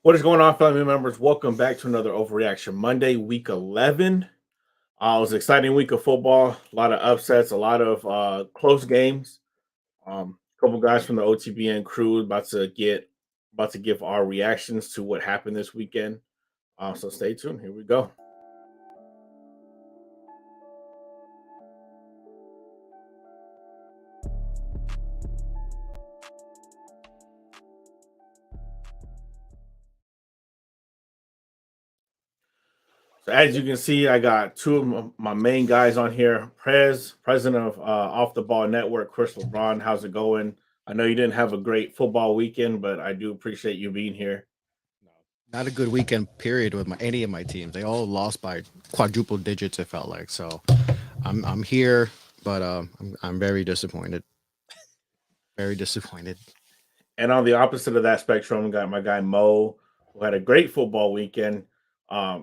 What is going on, family members? Welcome back to another Overreaction Monday, week 11. It was an exciting week of football, a lot of upsets, a lot of close games. A couple guys from the OTBN crew about to give our reactions to what happened this weekend. So stay tuned. Here we go. So as you can see, I got two of my main guys on here. President of Off the Ball Network, Chris LeBron. How's it going? I know you didn't have a great football weekend, but I do appreciate you being here. Not a good weekend period with any of my teams. They all lost by quadruple digits. It felt like so. I'm here, but I'm very disappointed. Very disappointed. And on the opposite of that spectrum, we got my guy Mo, who had a great football weekend.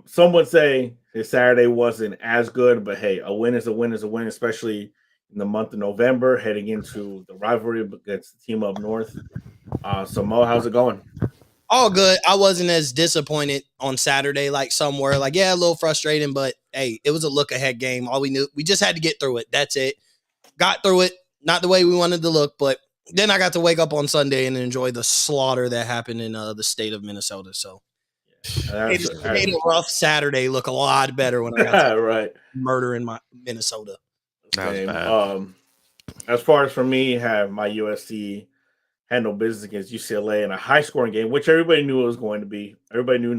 Some would say his Saturday wasn't as good, but hey, a win is a win is a win, especially in the month of November, heading into the rivalry against the team up north. So Mo, how's it going? All good. I wasn't as disappointed on Saturday like some were. Like, yeah, a little frustrating, but hey, it was a look ahead game. All we knew, we just had to get through it. That's it. Got through it. Not the way we wanted to look, but then I got to wake up on Sunday and enjoy the slaughter that happened in the state of Minnesota. So That's, it made a rough Saturday look a lot better when I got to right. murder in my Minnesota. That was Same. bad. As far as for me, have my USC handle business against UCLA in a high scoring game, which everybody knew it was going to be. Everybody knew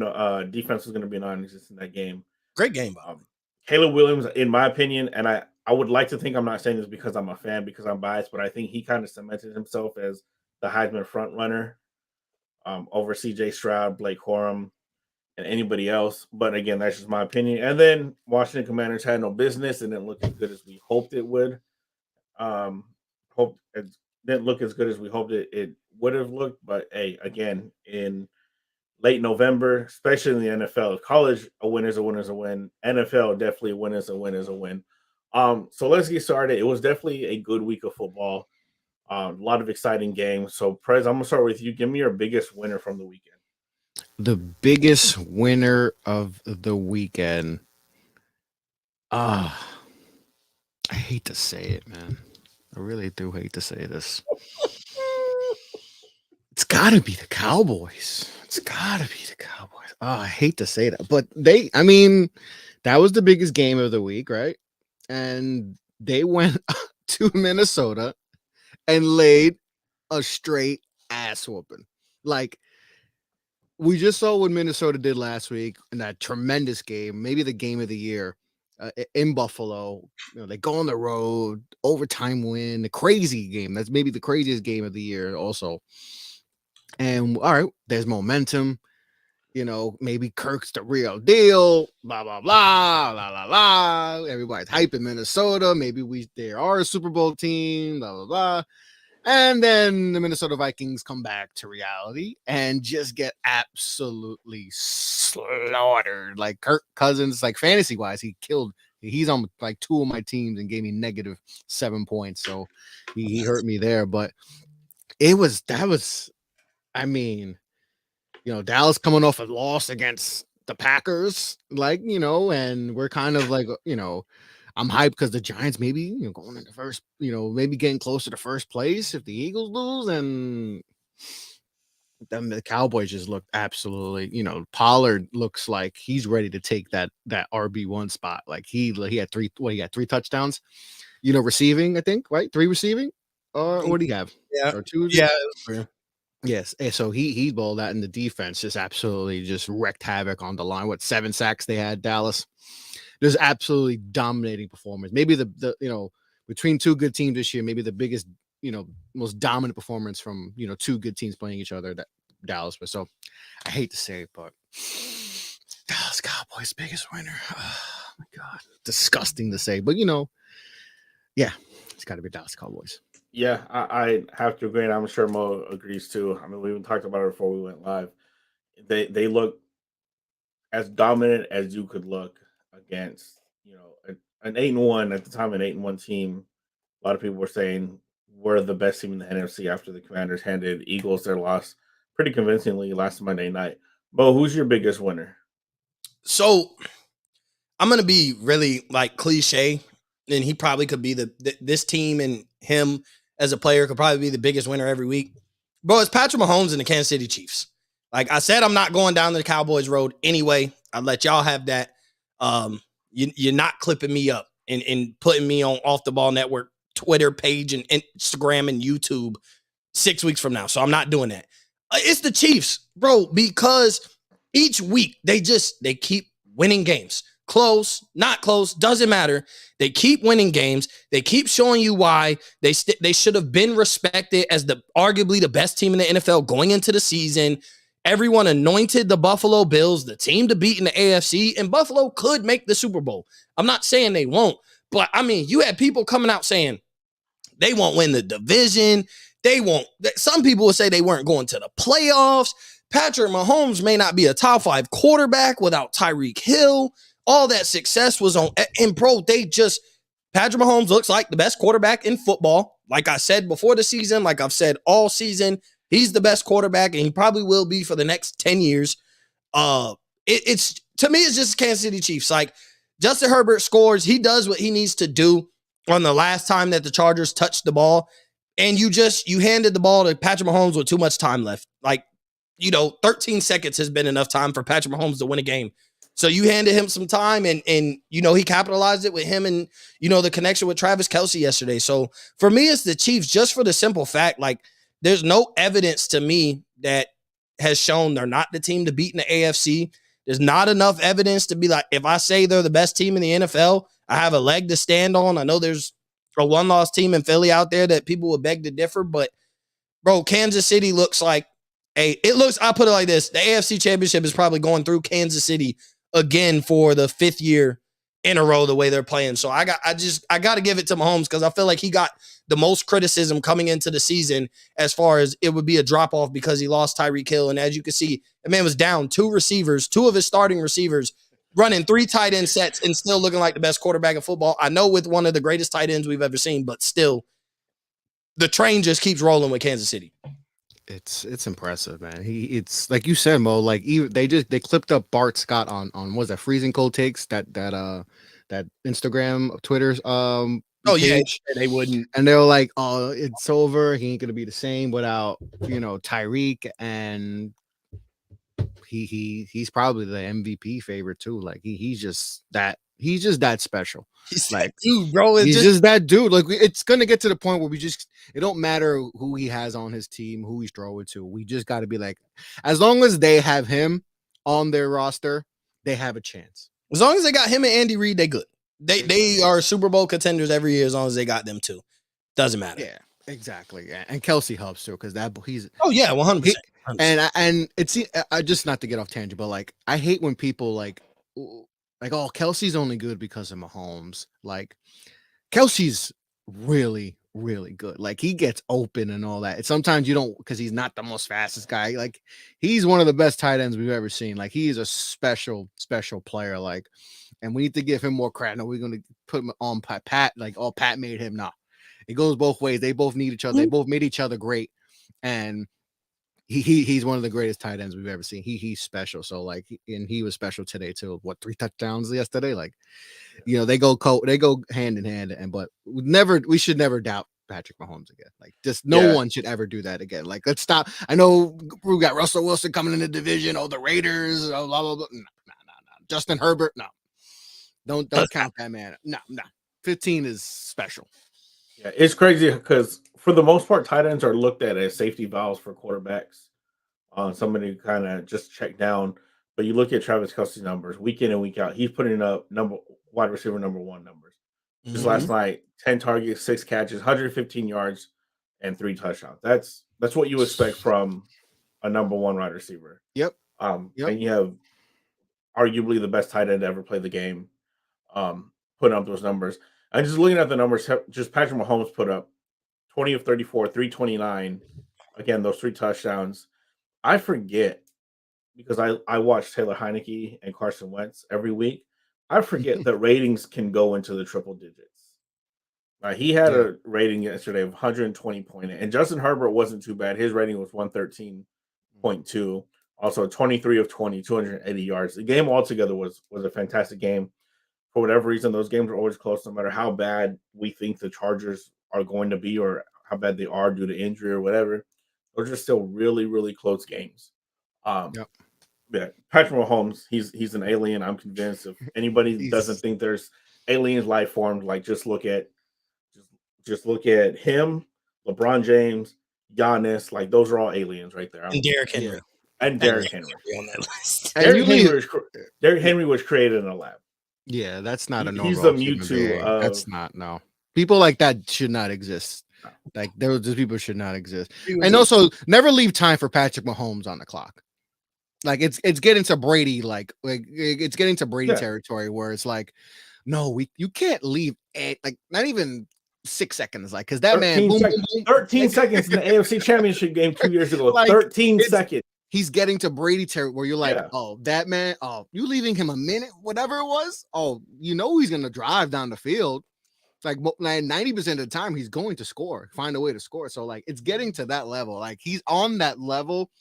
defense was going to be non-existent in that game. Great game, by the way. Caleb Williams, in my opinion, and I would like to think I'm not saying this because I'm a fan, because I'm biased, but I think he kind of cemented himself as the Heisman front runner over CJ Stroud, Blake Corum, and anybody else. But again, that's just my opinion. And then Washington Commanders had no business and didn't look as good as we hoped it would. Um, Hoped it didn't look as good as we hoped it would have looked. But hey, again, in late November, especially in the NFL. College, a win is a win is a win. NFL, definitely a win is a win is a win. So let's get started. It was definitely a good week of football. A lot of exciting games. So, Prez, I'm gonna start with you. Give me your biggest winner from the weekend. The biggest winner of the weekend. Ah, I hate to say it, man. I really do hate to say this. It's got to be the Cowboys. It's got to be the Cowboys. Oh, I hate to say that, but I mean, that was the biggest game of the week, right? And they went to Minnesota and laid a straight ass whooping. Like, we just saw what Minnesota did last week in that tremendous game, maybe the game of the year in Buffalo. They go on the road, overtime win, the crazy game. That's maybe the craziest game of the year, also. And all right, there's momentum. Maybe Kirk's the real deal. Blah blah blah, la la la. Everybody's hyping Minnesota. Maybe they are a Super Bowl team. Blah blah blah. And then the Minnesota Vikings come back to reality and just get absolutely slaughtered. Like Kirk Cousins, like fantasy wise, he's on like two of my teams and gave me -7 points. So he hurt me there. But that was, I mean, Dallas coming off a loss against the Packers, and we're kind of like, I'm hyped because the Giants maybe going into first, maybe getting closer to first place if the Eagles lose, and then the Cowboys just look absolutely, Pollard looks like he's ready to take that RB1 spot. Like he had three touchdowns, receiving, I think, right? Three receiving, or what do you have? Yeah. Or two? Yeah. Yes, and so he balled out, in the defense just absolutely just wreaked havoc on the line. What, 7 sacks they had, Dallas? There's absolutely dominating performance. Maybe the between two good teams this year, maybe the biggest, most dominant performance from two good teams playing each other, that Dallas was. So I hate to say it, but Dallas Cowboys biggest winner. Oh my god, disgusting to say, but yeah, it's got to be Dallas Cowboys. Yeah, I have to agree, and I'm sure Mo agrees too. I mean, we even talked about it before we went live. They look as dominant as you could look against, an 8-1 at the time, an 8-1 team. A lot of people were saying we're the best team in the NFC after the Commanders handed Eagles their loss pretty convincingly last Monday night. Bo, who's your biggest winner? So I'm gonna be really like cliche, and he probably could be this team and him as a player could probably be the biggest winner every week. Bro, it's Patrick Mahomes and the Kansas City Chiefs. Like I said, I'm not going down the Cowboys road anyway. I'll let y'all have that. You're not clipping me up and putting me on Off the Ball Network Twitter page and Instagram and YouTube 6 weeks from now. So I'm not doing that. It's the Chiefs, bro, because each week they keep winning games. Close, not close, doesn't matter. They keep winning games. They keep showing you why they should have been respected as arguably the best team in the NFL going into the season. Everyone anointed the Buffalo Bills, the team to beat in the AFC, and Buffalo could make the Super Bowl. I'm not saying they won't, but I mean, you had people coming out saying they won't win the division. They won't. Some people would say they weren't going to the playoffs. Patrick Mahomes may not be a top 5 quarterback without Tyreek Hill. All that success was on, and bro, Patrick Mahomes looks like the best quarterback in football. Like I said before the season, like I've said all season, he's the best quarterback, and he probably will be for the next 10 years. It's to me, it's just Kansas City Chiefs. Like Justin Herbert scores, he does what he needs to do on the last time that the Chargers touched the ball, and you handed the ball to Patrick Mahomes with too much time left. Like, 13 seconds has been enough time for Patrick Mahomes to win a game. So you handed him some time and he capitalized it with him and, the connection with Travis Kelce yesterday. So for me, it's the Chiefs just for the simple fact, like there's no evidence to me that has shown they're not the team to beat in the AFC. There's not enough evidence to be like, if I say they're the best team in the NFL, I have a leg to stand on. I know there's a one-loss team in Philly out there that people would beg to differ, but bro, Kansas City looks like I'll put it like this. The AFC Championship is probably going through Kansas City again for the 5th year in a row the way they're playing. So I got to give it to Mahomes because I feel like he got the most criticism coming into the season as far as it would be a drop off because he lost Tyreek Hill. And as you can see, the man was down 2 receivers, 2 of his starting receivers, running 3 tight end sets and still looking like the best quarterback in football. I know with one of the greatest tight ends we've ever seen, but still the train just keeps rolling with Kansas City. It's impressive, man. It's like you said, Mo. Like they clipped up Bart Scott on was that Freezing Cold Takes that Instagram Twitter's page. Yeah, they wouldn't, and they were like, oh, it's over. He ain't gonna be the same without Tyreek, and he's probably the MVP favorite too. Like he's just that special. He's like dude, bro. He's just that dude. Like it's gonna get to the point where it don't matter who he has on his team, who he's throwing to. We just got to be like, as long as they have him on their roster, they have a chance. As long as they got him and Andy Reid, they good. They are Super Bowl contenders every year as long as they got them too. Doesn't matter. Yeah, exactly. Yeah. And Kelsey helps too because he's 100%. And it's I just not to get off tangent, but like I hate when people like oh, Kelsey's only good because of Mahomes. Like Kelsey's really, really good. Like he gets open and all that. And sometimes you don't because he's not the most fastest guy. Like he's one of the best tight ends we've ever seen. Like he is a special player. Like, and we need to give him more credit. No, we're gonna put him on Pat. Like, oh, Pat made him. No, it goes both ways. They both need each other. They both made each other great. And he's one of the greatest tight ends we've ever seen. He's special. So like, and he was special today too. What 3 touchdowns yesterday? Like, they go hand in hand. But we should never doubt Patrick Mahomes again. Like, just no one should ever do that again. Like, let's stop. I know we got Russell Wilson coming in the division. Oh, the Raiders. Oh, blah blah blah. No. Justin Herbert. No, don't count that man. No. 15 is special. Yeah, it's crazy because for the most part, tight ends are looked at as safety valves for quarterbacks. Somebody kind of just check down. But you look at Travis Kelce's numbers week in and week out. He's putting up wide receiver number 1 numbers. Just last night, 10 targets, 6 catches, 115 yards, and 3 touchdowns. That's what you expect from a number 1 wide receiver. Yep. And you have arguably the best tight end to ever play the game. Putting up those numbers. And just looking at the numbers, just Patrick Mahomes put up 20 of 34, 329. Again, those 3 touchdowns. I forget because I watch Taylor Heineke and Carson Wentz every week. I forget that ratings can go into the triple digits. He had a rating yesterday of 120.8, and Justin Herbert wasn't too bad. His rating was 113.2 Also 23 of 20, 280 yards. The game altogether was a fantastic game. For whatever reason, those games are always close, no matter how bad we think the Chargers are going to be or how bad they are due to injury or whatever. Those are still really, really close games. Um, Yep. yeah, Patrick Mahomes, he's an alien. I'm convinced. If anybody doesn't He's think there's aliens life formed, like just look at him, LeBron James, Giannis. Like those are all aliens right there. And Derrick yeah. Henry. And Derrick Henry. On that list. And Derrick Henry was created in a lab. Yeah, that's not a He's normal the human Mewtwo being. of That's not no. People like that should not exist. No. Like those people should not exist. And also never leave time for Patrick Mahomes on the clock. Like it's getting to Brady, like it's getting to Brady territory where it's like, no, you can't leave like not even 6 seconds, like because that man boom, boom, boom, 13 seconds in the AFC Championship game 2 years ago. Like, 13 seconds. He's getting to Brady territory where you're like, Yeah. oh, that man, oh, you leaving him a minute, whatever it was. Oh, you know he's gonna drive down the field. Like 90% of the time, he's going to score, find a way to score. So like it's getting to that level. Like he's on that level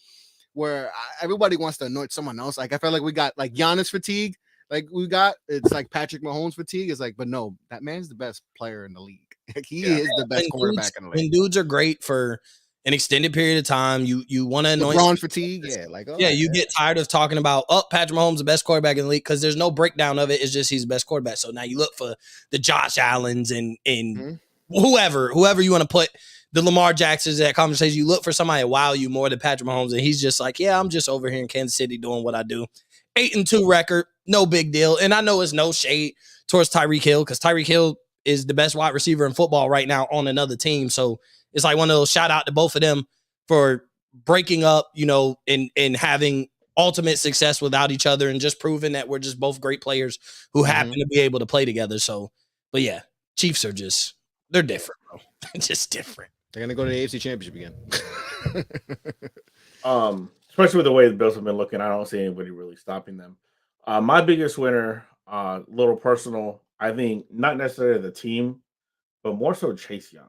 where everybody wants to anoint someone else. Like I felt like we got like Giannis fatigue. Like it's like Patrick Mahomes fatigue. It's like, but no, that man's the best player in the league. Like he is the best quarterback in the league. And dudes are great for an extended period of time. You want to anoint LeBron fatigue, yeah. Like you get tired of talking about Patrick Mahomes the best quarterback in the league because there's no breakdown of it. It's just he's the best quarterback. So now you look for the Josh Allens and whoever you want to put the Lamar Jacksons in that conversation. You look for somebody to wow you more than Patrick Mahomes, and he's just like, yeah, I'm just over here in Kansas City doing what I do. 8-2 record, no big deal. And I know it's no shade towards Tyreek Hill because Tyreek Hill is the best wide receiver in football right now on another team. So it's like one of those shout out to both of them for breaking up, and having ultimate success without each other and just proving that we're just both great players who happen to be able to play together. So, but yeah, Chiefs are they're different, bro. Just different. They're going to go to the AFC Championship again. Especially with the way the Bills have been looking, I don't see anybody really stopping them. My biggest winner, little personal, I think not necessarily the team, but more so Chase Young.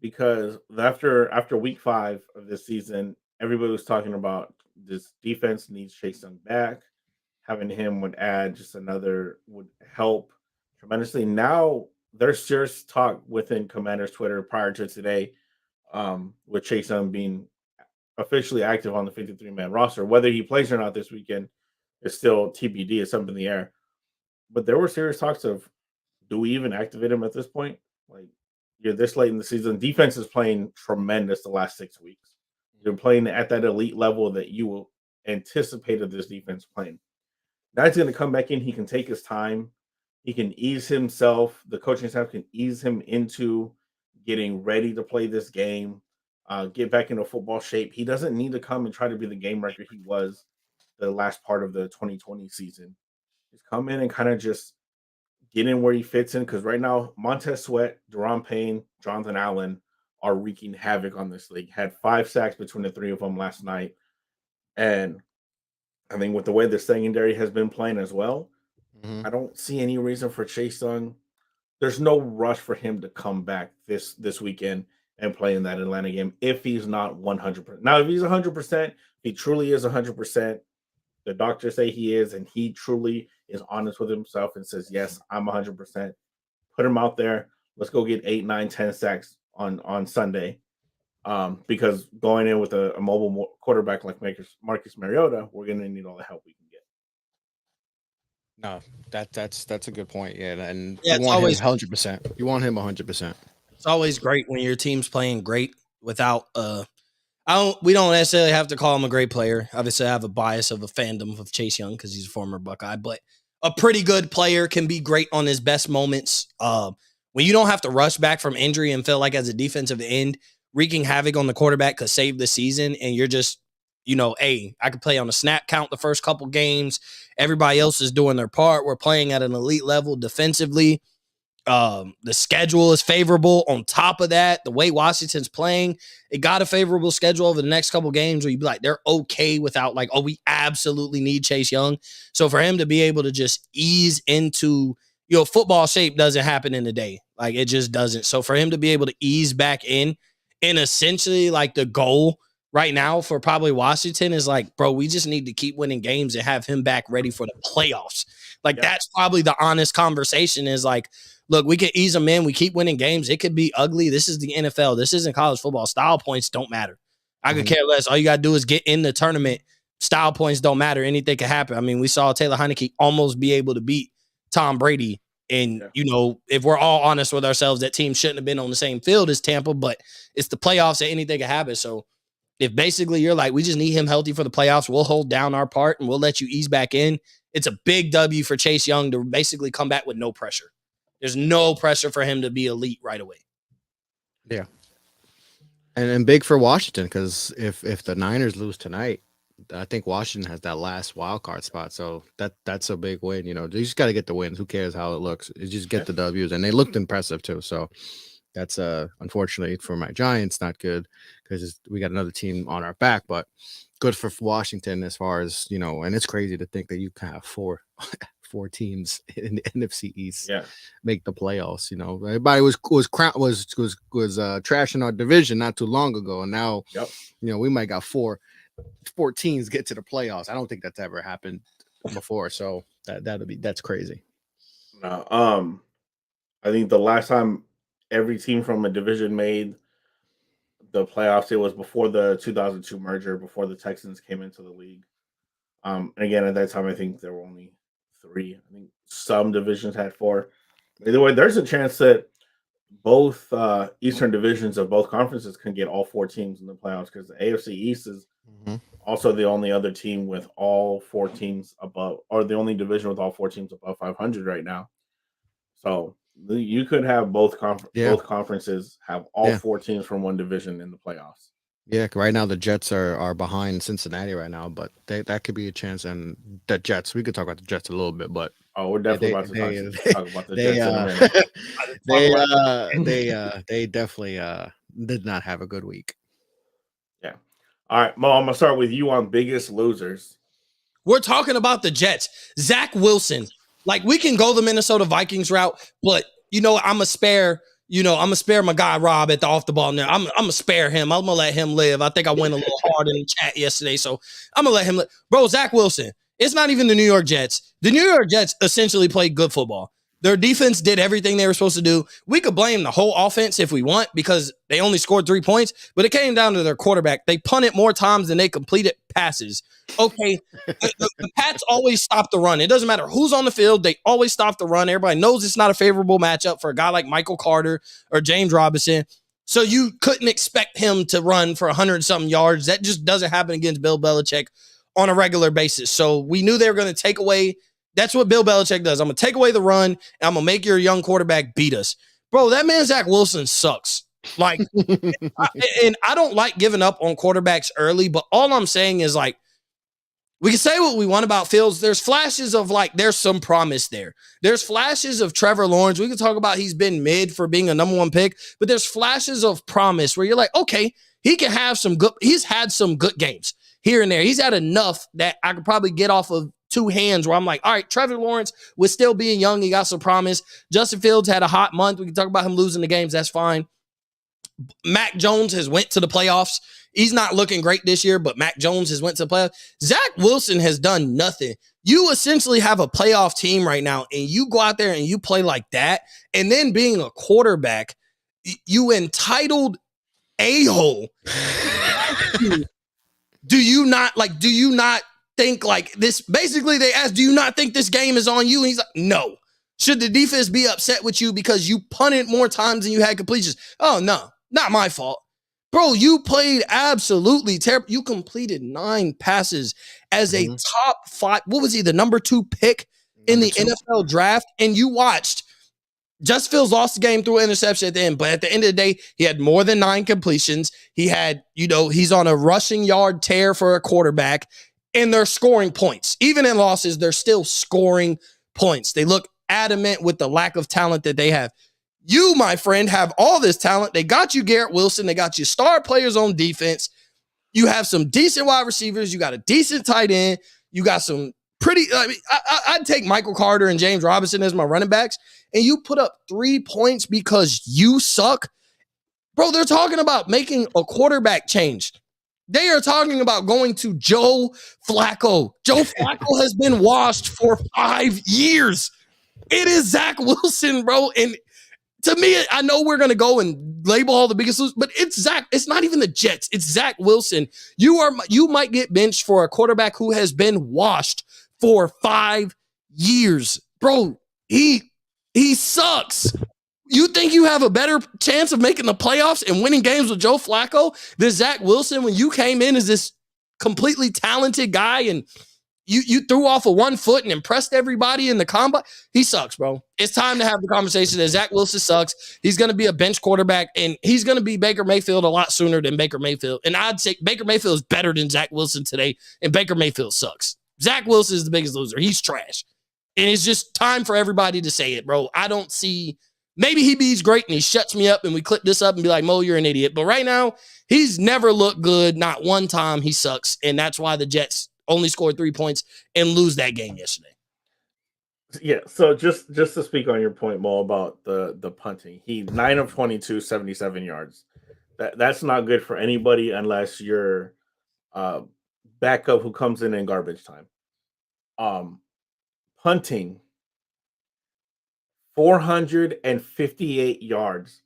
Because after week 5 of this season, everybody was talking about this defense needs Chase Young back. Having him would help tremendously. Now there's serious talk within Commanders Twitter prior to today, with Chase Young being officially active on the 53-man roster. Whether he plays or not this weekend is still TBD. It's up in the air. But there were serious talks of, do we even activate him at this point? Like, you're this late in the season. Defense is playing tremendous the last 6 weeks. You're playing at that elite level that you will anticipated this defense playing. Now he's going to come back in. He can take his time. He can ease himself. The coaching staff can ease him into getting ready to play this game, get back into football shape. He doesn't need to come and try to be the game wrecker he was the last part of the 2020 season. Just come in and kind of just get in where he fits in, because right now Montez Sweat, Deron Payne, Jonathan Allen are wreaking havoc on this league. Had 5 sacks between the 3 of them last night. And I think with the way the secondary has been playing as well, I don't see any reason for Chase Young. There's no rush for him to come back this weekend and play in that Atlanta game if he's not 100%. Now, if he's 100%, he truly is 100%. The doctors say he is, and he truly is honest with himself and says, yes, I'm 100%. Put him out there. Let's go get 8, 9, 10 sacks on Sunday. Because going in with a mobile quarterback like Marcus Mariota, we're going to need all the help we can get. No, that's a good point. Yeah, and yeah, you want him 100%. You want him 100%. It's always great when your team's playing great without we don't necessarily have to call him a great player. Obviously, I have a bias of a fandom of Chase Young because he's a former Buckeye, but a pretty good player can be great on his best moments. When you don't have to rush back from injury and feel like as a defensive end, wreaking havoc on the quarterback could save the season, and you're just, hey, I could play on a snap count the first couple games. Everybody else is doing their part. We're playing at an elite level defensively. The schedule is favorable. On top of that, the way Washington's playing, it got a favorable schedule over the next couple games where you'd be like, they're okay without like, oh, we absolutely need Chase Young. So for him to be able to just ease into, football shape doesn't happen in a day. Like it just doesn't. So for him to be able to ease back in essentially like the goal right now for probably Washington is like, bro, we just need to keep winning games and have him back ready for the playoffs. Like that's probably the honest conversation is like, look, we can ease them in. We keep winning games. It could be ugly. This is the NFL. This isn't college football. Style points don't matter. I could care less. All you got to do is get in the tournament. Style points don't matter. Anything can happen. I mean, we saw Taylor Heineke almost be able to beat Tom Brady. And, if we're all honest with ourselves, that team shouldn't have been on the same field as Tampa, but it's the playoffs and anything can happen. So if basically you're like, we just need him healthy for the playoffs, we'll hold down our part and we'll let you ease back in. It's a big W for Chase Young to basically come back with no pressure. There's no pressure for him to be elite right away. Yeah. And big for Washington because if the Niners lose tonight, I think Washington has that last wild card spot. So that's a big win. You just got to get the wins. Who cares how it looks? You just get the W's. And they looked impressive too. So that's unfortunately for my Giants, not good because we got another team on our back, but good for Washington as far as, and it's crazy to think that you can have four teams in the NFC East make the playoffs. Everybody was trashing our division not too long ago, and now we might got 14s get to the playoffs. I don't think that's ever happened before, so that's crazy. No, I think the last time every team from a division made the playoffs, it was before the 2002 merger, before the Texans came into the league. And again, at that time, I think there were only 3. I think some divisions had 4. Either way, there's a chance that both Eastern divisions of both conferences can get all 4 teams in the playoffs because the AFC East is also the only other team with all 4 teams above, or the only division with all 4 teams above 500 right now. So you could have both conferences have all 4 teams from one division in the playoffs. Yeah, right now the Jets are behind Cincinnati right now, but that could be a chance. And the Jets, we could talk about the Jets a little bit, but we're definitely about to talk about the Jets in a minute. They definitely did not have a good week. Yeah. All right, Mo, I'm gonna start with you on biggest losers. We're talking about the Jets. Zach Wilson. Like we can go the Minnesota Vikings route, but I'm gonna spare my guy Rob at the off the ball now. I'm gonna spare him. I'm gonna let him live. I think I went a little hard in the chat yesterday, so I'm gonna let him live. Bro, Zach Wilson. It's not even the New York Jets. The New York Jets essentially played good football. Their defense did everything they were supposed to do. We could blame the whole offense if we want because they only scored 3 points, but it came down to their quarterback. They punted more times than they completed passes. Okay, the Pats always stop the run. It doesn't matter who's on the field. They always stop the run. Everybody knows it's not a favorable matchup for a guy like Michael Carter or James Robinson. So you couldn't expect him to run for 100-something yards. That just doesn't happen against Bill Belichick on a regular basis. So we knew they were going to take away. That's what Bill Belichick does. I'm going to take away the run, and I'm going to make your young quarterback beat us. Bro, that man Zach Wilson sucks. Like, and I don't like giving up on quarterbacks early, but all I'm saying is, like, we can say what we want about Fields. There's flashes of, like, there's some promise there. There's flashes of Trevor Lawrence. We can talk about he's been mid for being a number 1 pick, but there's flashes of promise where you're like, okay, he can have some good – he's had some good games here and there. He's had enough that I could probably get off of 2 hands where I'm like, all right, Trevor Lawrence was still being young. He got some promise. Justin Fields had a hot month. We can talk about him losing the games. That's fine. Mac Jones has went to the playoffs. He's not looking great this year, but Mac Jones has went to the playoffs. Zach Wilson has done nothing. You essentially have a playoff team right now, and you go out there and you play like that, and then being a quarterback, you entitled a-hole. Do you not think like this? Basically, they asked, do you not think this game is on you? And he's like, no. Should the defense be upset with you because you punted more times than you had completions? Oh, no, not my fault. Bro, you played absolutely terrible. You completed 9 passes as a top 5. What was he, the number 2 pick in the NFL draft? And you watched. Justin Fields lost the game through an interception at the end, but at the end of the day, he had more than 9 completions. He had, he's on a rushing yard tear for a quarterback, and they're scoring points. Even in losses, they're still scoring points. They look adamant with the lack of talent that they have. You, my friend, have all this talent. They got you Garrett Wilson. They got you star players on defense. You have some decent wide receivers. You got a decent tight end. You got some pretty, I'd take Michael Carter and James Robinson as my running backs, and you put up 3 points because you suck. Bro, they're talking about making a quarterback change. They are talking about going to Joe Flacco. Joe Flacco has been washed for 5 years. It is Zach Wilson, bro. And to me, I know we're going to go and label all the biggest losers, but it's Zach. It's not even the Jets. It's Zach Wilson. You might get benched for a quarterback who has been washed for 5 years. Bro, he sucks. You think you have a better chance of making the playoffs and winning games with Joe Flacco than Zach Wilson when you came in as this completely talented guy and you threw off of 1 foot and impressed everybody in the combine? He sucks, bro. It's time to have the conversation that Zach Wilson sucks. He's going to be a bench quarterback, and he's going to be Baker Mayfield a lot sooner than Baker Mayfield. And I'd say Baker Mayfield is better than Zach Wilson today, and Baker Mayfield sucks. Zach Wilson is the biggest loser. He's trash. And it's just time for everybody to say it, bro. I don't see – maybe he's great and he shuts me up and we clip this up and be like, Mo, you're an idiot. But right now, he's never looked good. Not one time. He sucks. And that's why the Jets only scored 3 points and lose that game yesterday. Yeah, so just to speak on your point, Mo, about the punting. He 9 of 22, 77 yards. That's not good for anybody unless you're backup who comes in garbage time. Punting, 458 yards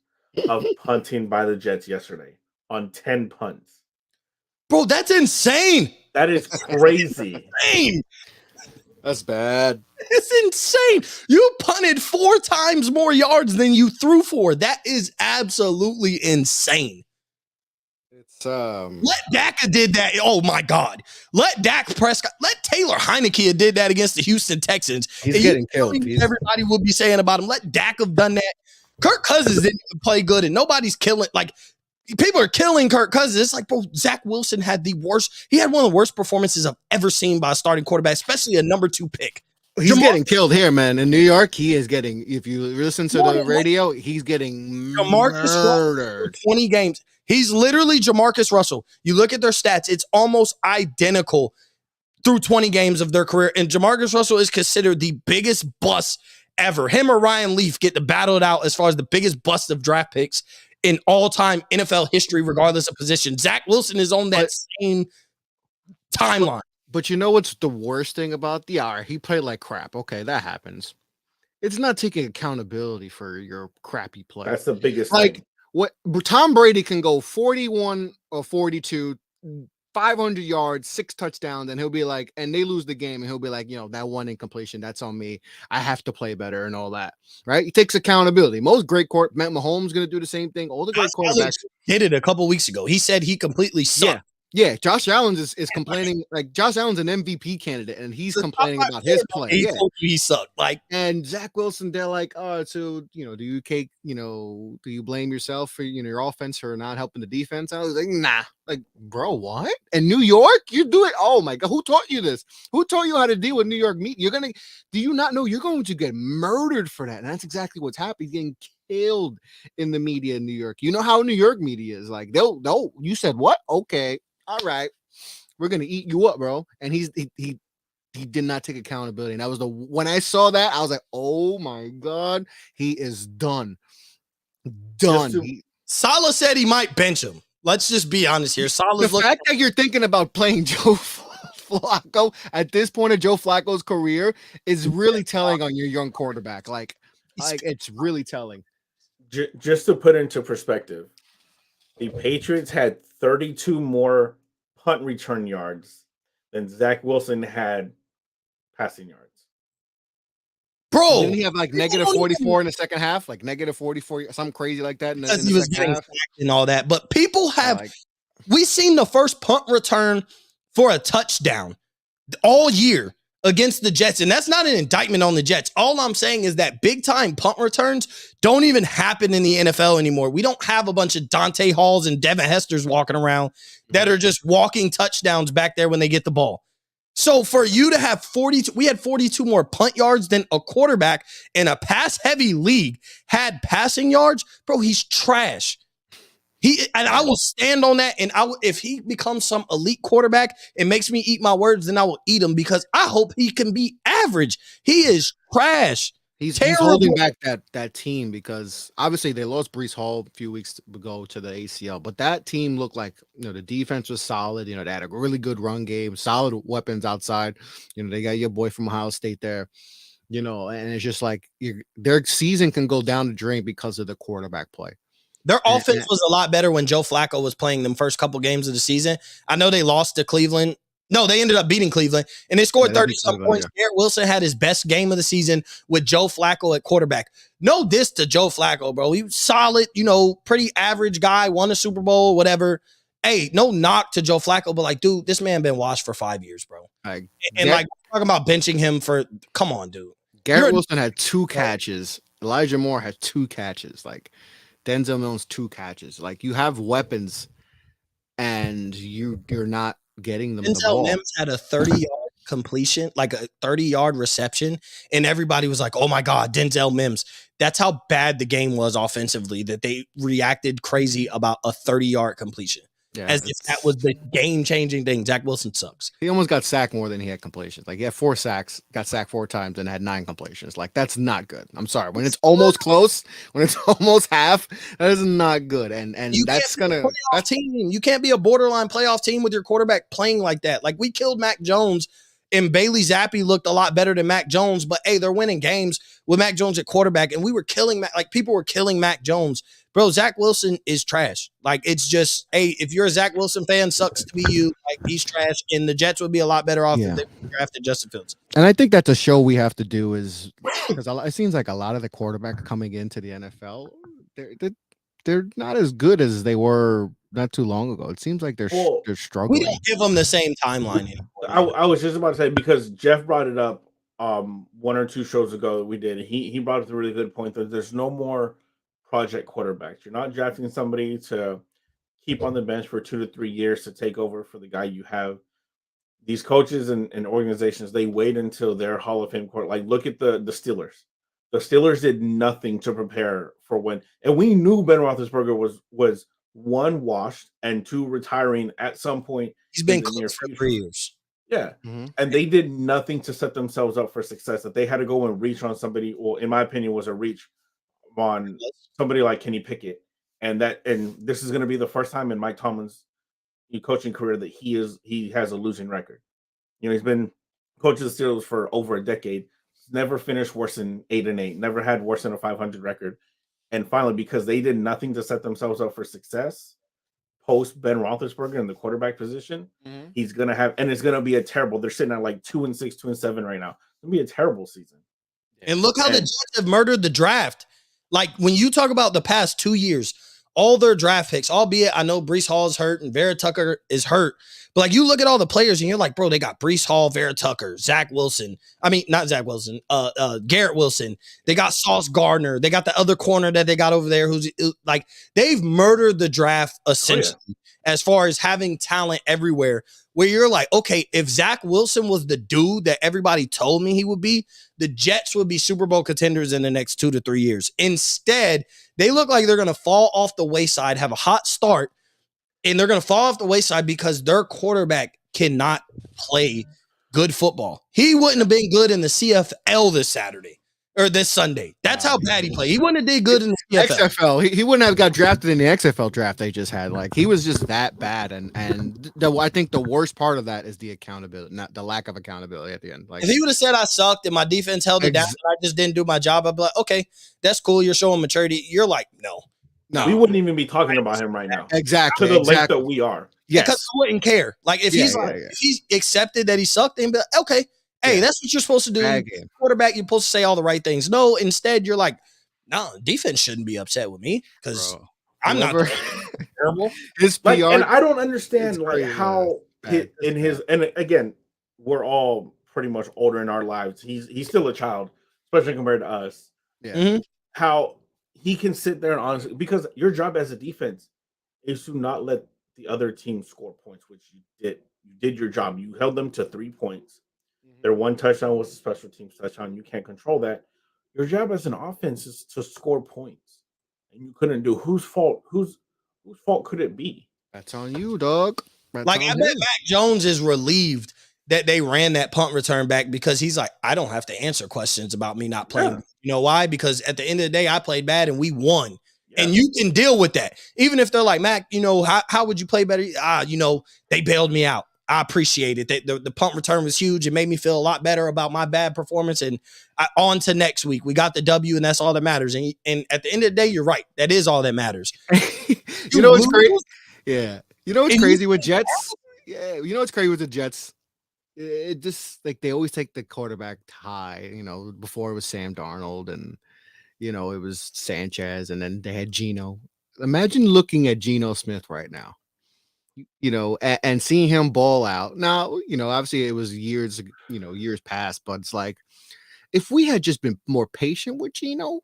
of punting by the Jets yesterday on 10 punts. Bro, that's insane. That is crazy. Insane. That's bad. It's insane. You punted 4 times more yards than you threw for. That is absolutely insane. It's Let Dak did that. Oh my God. Let Dak Prescott, let Taylor Heineke did that against the Houston Texans. He's getting killed. Everybody will be saying about him. Let Dak have done that. Kirk Cousins didn't even play good, and nobody's killing. Like, people are killing Kirk Cousins. It's like, bro, Zach Wilson had the worst. He had one of the worst performances I've ever seen by a starting quarterback, especially a number 2 pick. He's getting killed here, man. In New York, he is getting, if you listen to the radio, he's getting murdered. 20 games. He's literally Jamarcus Russell. You look at their stats, it's almost identical through 20 games of their career. And Jamarcus Russell is considered the biggest bust ever. Him or Ryan Leaf get to battle it out as far as the biggest bust of draft picks in all-time NFL history, regardless of position. Zach Wilson is on that same timeline. But you know what's the worst thing about the hour? He played like crap. Okay, that happens. It's not taking accountability for your crappy play. That's the biggest like thing. What Tom Brady can go 41 or 42, 500 yards, 6 touchdowns, and he'll be like, and they lose the game, and he'll be like, you know, that one incompletion, that's on me. I have to play better and all that, right? He takes accountability. Most great Matt Mahomes going to do the same thing. All the great quarterbacks did it a couple weeks ago. He said he completely sucked. Yeah, Josh Allen is complaining. Like, Josh Allen's an MVP candidate, and he's complaining about his play. He told you he sucked. Like, and Zach Wilson, they're like, oh, so do you blame yourself for your offense for not helping the defense? I was like, nah. Like, bro, what? In New York, you do it? Oh my God, who taught you this? Who taught you how to deal with New York meat? Do you not know you're going to get murdered for that? And that's exactly what's happening. He's getting killed in the media in New York. You know how New York media is like. No, you said what? Okay. All right, we're gonna eat you up, bro. And he did not take accountability. And that was when I saw that, I was like, oh my God, he is done. Saleh said he might bench him. Let's just be honest here. Saleh's the fact that you're thinking about playing Joe Flacco at this point of Joe Flacco's career is really telling on your young quarterback. Like it's really telling. Just to put into perspective, the Patriots had 32 more punt return yards than Zach Wilson had passing yards. Bro, didn't he have like negative 44 in the second half? Like negative 44, something crazy like that in the he was getting sacked and all that. But people have we seen the first punt return for a touchdown all year against the Jets. And that's not an indictment on the Jets. All I'm saying is that big time punt returns don't even happen in the NFL anymore. We don't have a bunch of Dante Halls and Devin Hesters walking around that are just walking touchdowns back there when they get the ball. So for you to have 42, we had 42 more punt yards than a quarterback in a pass heavy league had passing yards. Bro, he's trash. And I will stand on that. And if he becomes some elite quarterback and makes me eat my words, then I will eat him because I hope he can be average. He is trash. He's Terrible. holding back that team because obviously they lost Brees Hall a few weeks ago to the ACL, but that team looked like the defense was solid. They had a really good run game, solid weapons outside. They got your boy from Ohio State there. And it's just like their season can go down the drain because of the quarterback play. Their offense was a lot better when Joe Flacco was playing them first couple games of the season. I know they lost to Cleveland. No, they ended up beating Cleveland, and they scored 30-some points. Yeah. Garrett Wilson had his best game of the season with Joe Flacco at quarterback. No diss to Joe Flacco, bro. He was solid, pretty average guy, won a Super Bowl, whatever. Hey, no knock to Joe Flacco, but dude, this man been washed for 5 years, bro. And talking about benching him for, come on, dude. Garrett Wilson had 2 catches. Elijah Moore had 2 catches. Denzel Mills 2 catches. You have weapons, and you're not getting them the ball. Denzel Mims had a 30-yard completion, a 30-yard reception, and everybody was like, "Oh my God, Denzel Mims!" That's how bad the game was offensively that they reacted crazy about a 30-yard completion. Yeah, as if that was the game-changing thing. Zach Wilson sucks. He almost got sacked more than he had completions. He had 4 sacks, got sacked 4 times, and had 9 completions. That's not good. I'm sorry. When it's almost close, when it's almost half, that is not good. And that's gonna team. You can't be a borderline playoff team with your quarterback playing like that. We killed Mac Jones, and Bailey Zappi looked a lot better than Mac Jones. But hey, they're winning games with Mac Jones at quarterback, and we were killing people were killing Mac Jones. Bro, Zach Wilson is trash. It's just, hey, if you're a Zach Wilson fan, sucks to be you. He's trash, and the Jets would be a lot better off if they drafted Justin Fields. And I think that's a show we have to do is because it seems like a lot of the quarterbacks coming into the NFL, they're not as good as they were not too long ago. It seems like they're struggling. We don't give them the same timeline anymore. I was just about to say, because Jeff brought it up 1 or 2 shows ago that we did. He brought up a really good point that there's no more project quarterbacks. You're not drafting somebody to keep on the bench for 2 to 3 years to take over for the guy you have. These coaches and organizations, they wait until their Hall of Fame quarterback. Look at the Steelers. The Steelers did nothing to prepare for when, and we knew Ben Roethlisberger was 1, washed, and 2, retiring at some point. He's been close for 3 years. Yeah. Mm-hmm. And they did nothing to set themselves up for success. That they had to go and reach on somebody, or in my opinion, was a reach on somebody like Kenny Pickett. And this is going to be the first time in Mike Tomlin's coaching career that he has a losing record. He's been coaching the Steelers for over a decade. Never finished worse than 8-8. Never had worse than a 500 record. And finally, because they did nothing to set themselves up for success, post Ben Roethlisberger in the quarterback position, he's going to have, and it's going to be a terrible. They're sitting at 2-6, 2-7 right now. It's going to be a terrible season. And look how the Jets have murdered the draft. When you talk about the past 2 years, all their draft picks, albeit I know Brees Hall is hurt and Vera Tucker is hurt, but you look at all the players and you're like, bro, they got Brees Hall, Vera Tucker, Zach Wilson. I mean, not Zach Wilson, Garrett Wilson. They got Sauce Gardner. They got the other corner that they got over there who's they've murdered the draft essentially as far as having talent everywhere. Where you're like, okay, if Zach Wilson was the dude that everybody told me he would be, the Jets would be Super Bowl contenders in the next 2 to 3 years. Instead, they look like they're going to fall off the wayside, have a hot start, and they're going to fall off the wayside because their quarterback cannot play good football. He wouldn't have been good in the CFL this Saturday or this Sunday. That's how bad he played. He wouldn't have did good in the XFL. He wouldn't have got drafted in the XFL draft they just had. He was just that bad. And I think the worst part of that is the accountability, not the lack of accountability at the end. If he would have said I sucked and my defense held it down and I just didn't do my job, I'd be like, okay, that's cool. You're showing maturity. You're like, no. We wouldn't even be talking about him right now. Exactly. To the length that we are. Yes. Because I wouldn't care. If he's accepted that he sucked, then be like, okay. Hey, that's what you're supposed to do. Quarterback, you're supposed to say all the right things. No, instead, you're like, no, defense shouldn't be upset with me because I'm not terrible. His PR, and I don't understand how and again, we're all pretty much older in our lives. He's still a child, especially compared to us. Yeah. Mm-hmm. How he can sit there and honestly, because your job as a defense is to not let the other team score points, which you did. You did your job. You held them to 3 points. Their 1 touchdown was a special teams touchdown. You can't control that. Your job as an offense is to score points, and you couldn't do. Whose fault could it be? That's on you, dog. I bet Mac Jones is relieved that they ran that punt return back because he's like, I don't have to answer questions about me not playing. Yeah. You know why? Because at the end of the day, I played bad and we won. Yeah. And you can deal with that. Even if they're like, Mac, how would you play better? They bailed me out. I appreciate it. The punt return was huge. It made me feel a lot better about my bad performance. And on to next week. We got the W, and that's all that matters. And at the end of the day, you're right. That is all that matters. You know what's crazy? Yeah. You know what's crazy with Jets? Yeah. You know what's crazy with the Jets? It just like they always take the quarterback high. Before it was Sam Darnold, and it was Sanchez, and then they had Geno. Imagine looking at Geno Smith right now. And seeing him ball out. Now, obviously it was years past, but it's like if we had just been more patient with Geno,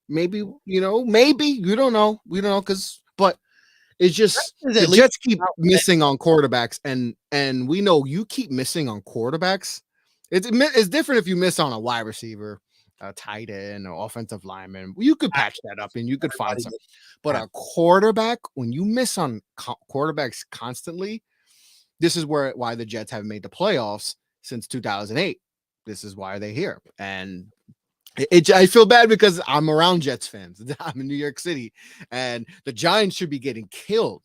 maybe we don't know, but it's just the Jets keep missing on quarterbacks, and we know you keep missing on quarterbacks. It's different if you miss on a wide receiver, a tight end, or offensive lineman. You could patch that up and you could find some. But a quarterback, when you miss on quarterbacks constantly, this is why the Jets haven't made the playoffs since 2008. This is why they're here. And I feel bad because I'm around Jets fans. I'm in New York City, and the Giants should be getting killed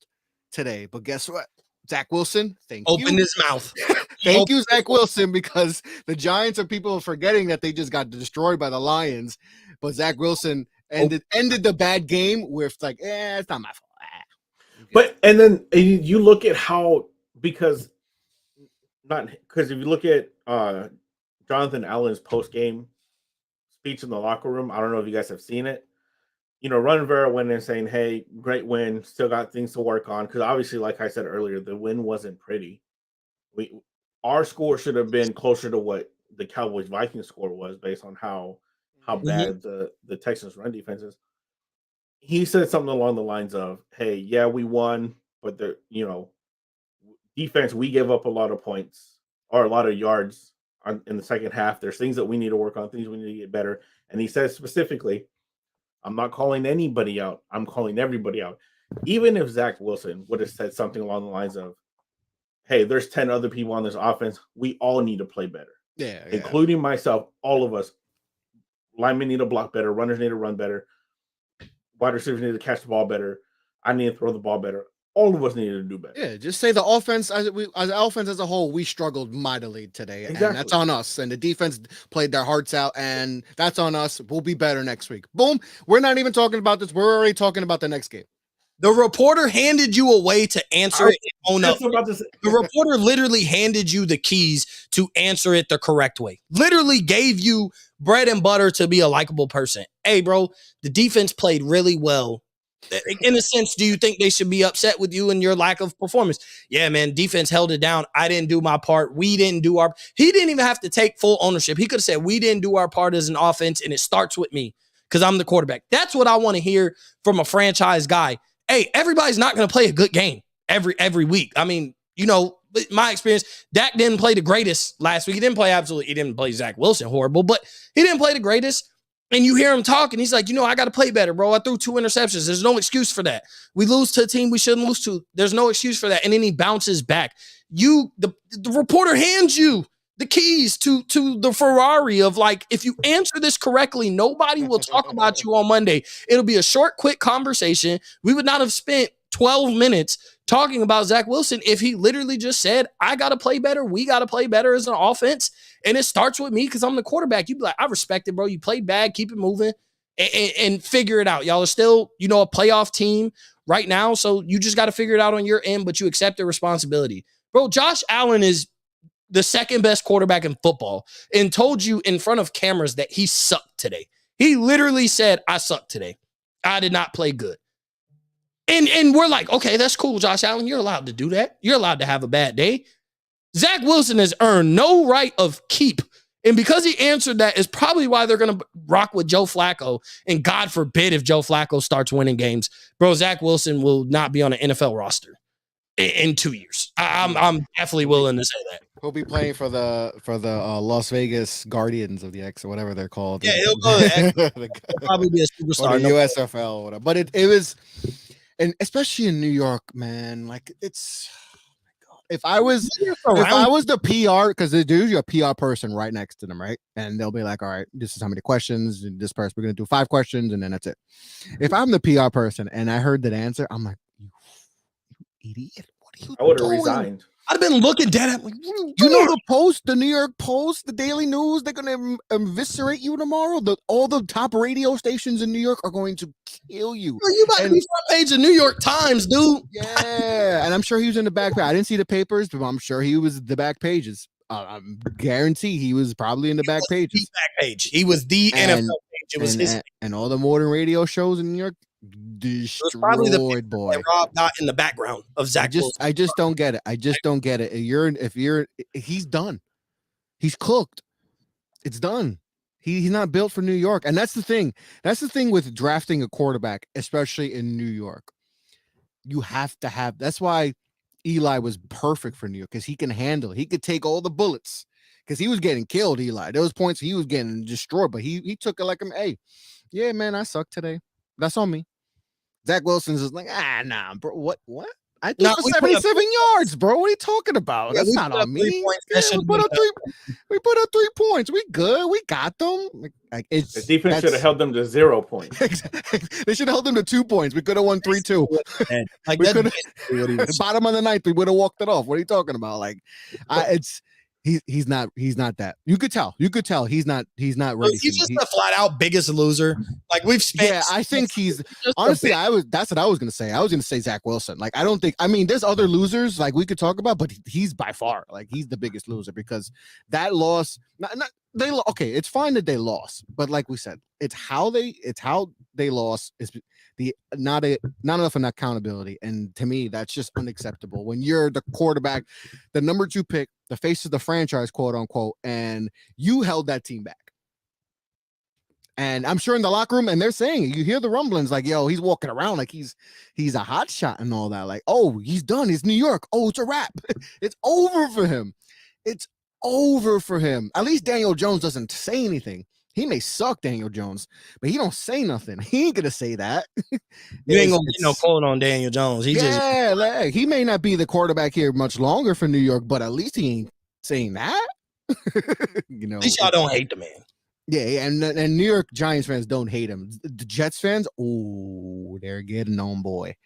today. But guess what? Zach Wilson, open his mouth. Thank you, Zach Wilson, because the Giants are people forgetting that they just got destroyed by the Lions. But Zach Wilson ended the bad game with like, it's not my fault. But and then you look at how because if you look at Jonathan Allen's post game speech in the locker room, I don't know if you guys have seen it. Ron Rivera went in saying, "Hey, great win, still got things to work on." Because obviously, like I said earlier, the win wasn't pretty. Our score should have been closer to what the Cowboys Vikings score was based on how bad the Texans run defense is. He said something along the lines of, "Hey, yeah, we won, but defense, we gave up a lot of points or a lot of yards in the second half. There's things that we need to work on, things we need to get better." And he says specifically, "I'm not calling anybody out. I'm calling everybody out." Even if Zach Wilson would have said something along the lines of, "Hey, there's 10 other people on this offense. We all need to play better." Yeah. Including myself, all of us. Linemen need to block better. Runners need to run better. Wide receivers need to catch the ball better. I need to throw the ball better. All of us need to do better. Yeah, just say the offense as offense as a whole, we struggled mightily today, Exactly. and that's on us. And the defense played their hearts out, and that's on us. We'll be better next week. Boom. We're not even talking about this. We're already talking about the next game. The reporter handed you a way to answer it and own up. The reporter literally handed you the keys to answer it the correct way. Literally gave you bread and butter to be a likable person. Hey, bro, the defense played really well. In a sense, do you think they should be upset with you and your lack of performance? Yeah, man, defense held it down. I didn't do my part. We didn't do our. He didn't even have to take full ownership. He could have said, we didn't do our part as an offense, and it starts with me because I'm the quarterback. That's what I want to hear from a franchise guy. Hey, everybody's not going to play a good game every week. I mean, my experience, Dak didn't play the greatest last week. He didn't play Zach Wilson horrible, but he didn't play the greatest. And you hear him talk, and he's like, I got to play better, bro. I threw 2 interceptions. There's no excuse for that. We lose to a team we shouldn't lose to. There's no excuse for that. And then he bounces back. The reporter hands you the keys to the Ferrari of like, if you answer this correctly, nobody will talk about you on Monday. It'll be a short, quick conversation. We would not have spent 12 minutes talking about Zach Wilson if he literally just said, I got to play better. We got to play better as an offense. And it starts with me because I'm the quarterback. You'd be like, I respect it, bro. You played bad. Keep it moving and figure it out. Y'all are still, a playoff team right now. So you just got to figure it out on your end, but you accept the responsibility. Bro, Josh Allen is the second best quarterback in football and told you in front of cameras that he sucked today. He literally said, I sucked today. I did not play good. And we're like, okay, that's cool, Josh Allen. You're allowed to do that. You're allowed to have a bad day. Zach Wilson has earned no right of keep. And because he answered that is probably why they're going to rock with Joe Flacco. And God forbid if Joe Flacco starts winning games, bro, Zach Wilson will not be on an NFL roster in 2 years. I'm definitely willing to say that. He'll be playing for the Las Vegas Guardians of the X or whatever they're called. Yeah, he'll go. He'll probably be a superstar. Or the USFL or whatever. But it was, and especially in New York, man, like it's, oh my God, if I was the PR, because there's usually a PR person right next to them, right? And they'll be like, all right, this is how many questions. And this person, we're gonna do 5 questions, and then that's it. If I'm the PR person and I heard that answer, I'm like, you idiot. What are you I would have doing? resigned. I'd have been looking dead at me. You know the Post, the New York Post, the Daily News, they're gonna eviscerate you tomorrow. All the top radio stations in New York are going to kill you. You about to be front page of New York Times, dude. Yeah, and I'm sure he was in the back page. I didn't see the papers, but I'm sure he was the back pages. I guarantee he was probably in the back pages. The back page. He was the NFL page. It was his. And all the modern radio shows in New York probably the destroyed, boy. that Rob got in the background of Zach Wilson. I just don't get it. I just don't get it. He's done. He's cooked. It's done. He's not built for New York. And that's the thing. That's the thing with drafting a quarterback, especially in New York. You have to have. That's why Eli was perfect for New York, because he can handle it. He could take all the bullets, because he was getting killed, Eli. There was points he was getting destroyed, but he took it like him. Hey, yeah, man, I suck today. That's on me. Zach Wilson's is like, nah, bro. What? I threw for 77 yards, bro. What are you talking about? That's not on me. We put up 3 points. We good. We got them. The defense should have held them to 0 points. They should have held them to 2 points. We could have won 3-2. Like bottom of the ninth, we would have walked it off. What are you talking about? Like, he's not that. You could tell he's not ready. He's just a flat out biggest loser. Like we've spent. Yeah, I think he's honestly. That's what I was gonna say. I was gonna say Zach Wilson. Like, I don't think. I mean, there's other losers like we could talk about, but he's by far like he's the biggest loser, because that loss. Okay, it's fine that they lost, but like we said, it's how they lost is the not enough of accountability, and to me, that's just unacceptable. When you're the quarterback, the number 2 pick, the face of the franchise, quote unquote, and you held that team back. And I'm sure in the locker room, and they're saying it, you hear the rumblings like, yo, he's walking around like he's a hot shot and all that. Like, oh, he's done. It's New York. Oh, it's a wrap. It's over for him. It's over for him. At least Daniel Jones doesn't say anything. He may suck, Daniel Jones, but he don't say nothing. He ain't gonna say that. You ain't gonna get no quote on Daniel Jones. He may not be the quarterback here much longer for New York, but at least he ain't saying that. You know, at least y'all don't hate the man. Yeah, and New York Giants fans don't hate him. The Jets fans, oh, they're getting on, boy.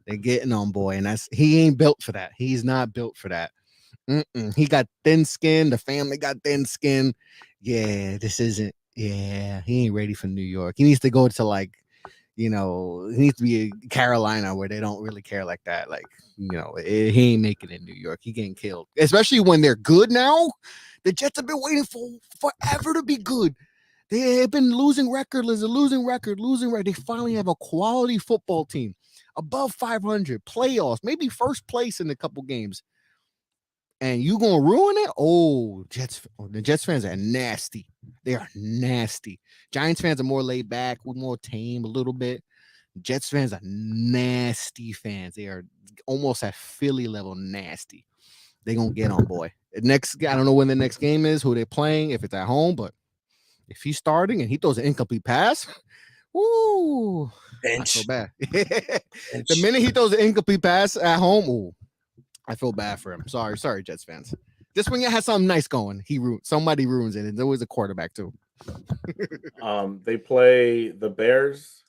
They're getting on, boy, and he ain't built for that. He's not built for that. He got thin skin. The family got thin skin. Yeah, this isn't. Yeah, he ain't ready for New York. He needs to go to he needs to be a Carolina where they don't really care like that. Like, he ain't making it in New York. He getting killed, especially when they're good now. The Jets have been waiting for forever to be good. They have been losing record. Losing record. They finally have a quality football team, above 500, playoffs, maybe first place in a couple games. And you gonna ruin it? Oh, the Jets fans are nasty. They are nasty. Giants fans are more laid back, more tame a little bit. Jets fans are nasty fans. They are almost at Philly level nasty. They gonna get on, boy. I don't know when the next game is, who they're playing, if it's at home, but if he's starting and he throws an incomplete pass, woo, bench. I feel bad. The minute he throws an incomplete pass at home, ooh, I feel bad for him. Sorry, Jets fans. Just when you have something nice going, somebody ruins it. And there was a quarterback too. They play the Bears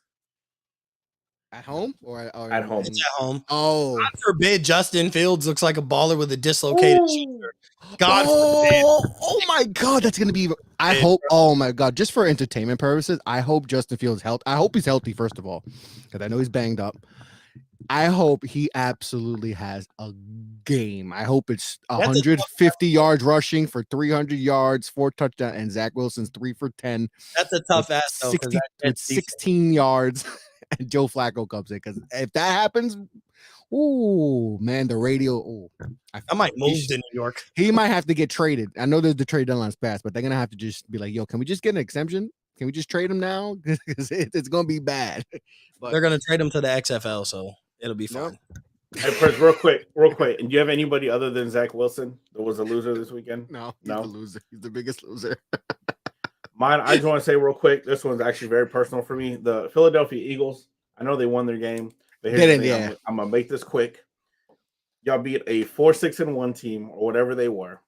at home or at home. It's at home. Oh, God forbid Justin Fields looks like a baller with a dislocated shoulder. God forbid. Oh my God, that's gonna be. I hope. Oh my God, just for entertainment purposes, I hope Justin Fields healthy. I hope he's healthy first of all, because I know he's banged up. I hope he absolutely has a game. I hope it's 150 yards rushing for 300 yards, 4 touchdowns, and Zach Wilson's 3 for 10. That's a tough ass though. With 16 yards, and Joe Flacco comes in. Because if that happens, ooh, man, the radio. Ooh, I might move to New York. He might have to get traded. I know there's the trade deadline's passed, but they're gonna have to just be like, yo, can we just get an exemption? Can we just trade him now? Because it's gonna be bad. But they're gonna trade him to the XFL, so it'll be fun. Hey, Chris, real quick. And do you have anybody other than Zach Wilson that was a loser this weekend? No, he's the loser. He's the biggest loser. Mine, I just want to say real quick, this one's actually very personal for me. The Philadelphia Eagles, I know they won their game. But I'm going to make this quick. Y'all beat a 4-6-1 team or whatever they were.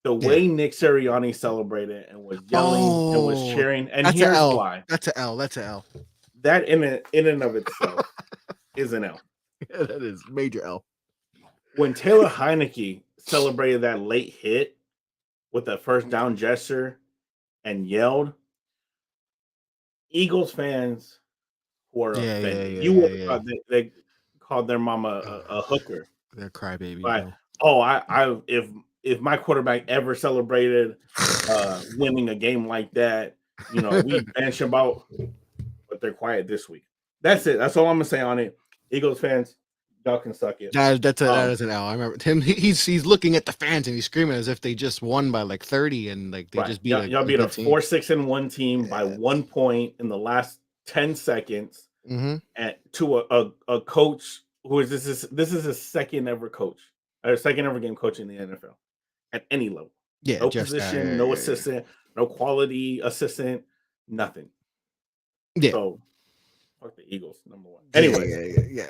The way Nick Sirianni celebrated and was yelling and was cheering, and here's why. That's an L. That's an L. That in and of itself is an L. Yeah, that is major L. When Taylor Heineke celebrated that late hit with a first down gesture and yelled, Eagles fans who are offended. You would have thought they called their mama a hooker. They're crybaby. Like, if my quarterback ever celebrated winning a game like that, we bench about, but they're quiet this week. That's it. That's all I'm gonna say on it. Eagles fans, y'all can suck it. That is an L. I remember him. He's looking at the fans and he's screaming as if they just won by like 30 and like they just beat y'all beat a 4-6-1 team by 1 point in the last 10 seconds, and to a coach who is this is his second ever game coaching the NFL at any level. Yeah, no position, no assistant, no quality assistant, nothing. Yeah. So fuck the Eagles, number one. Anyway, yeah.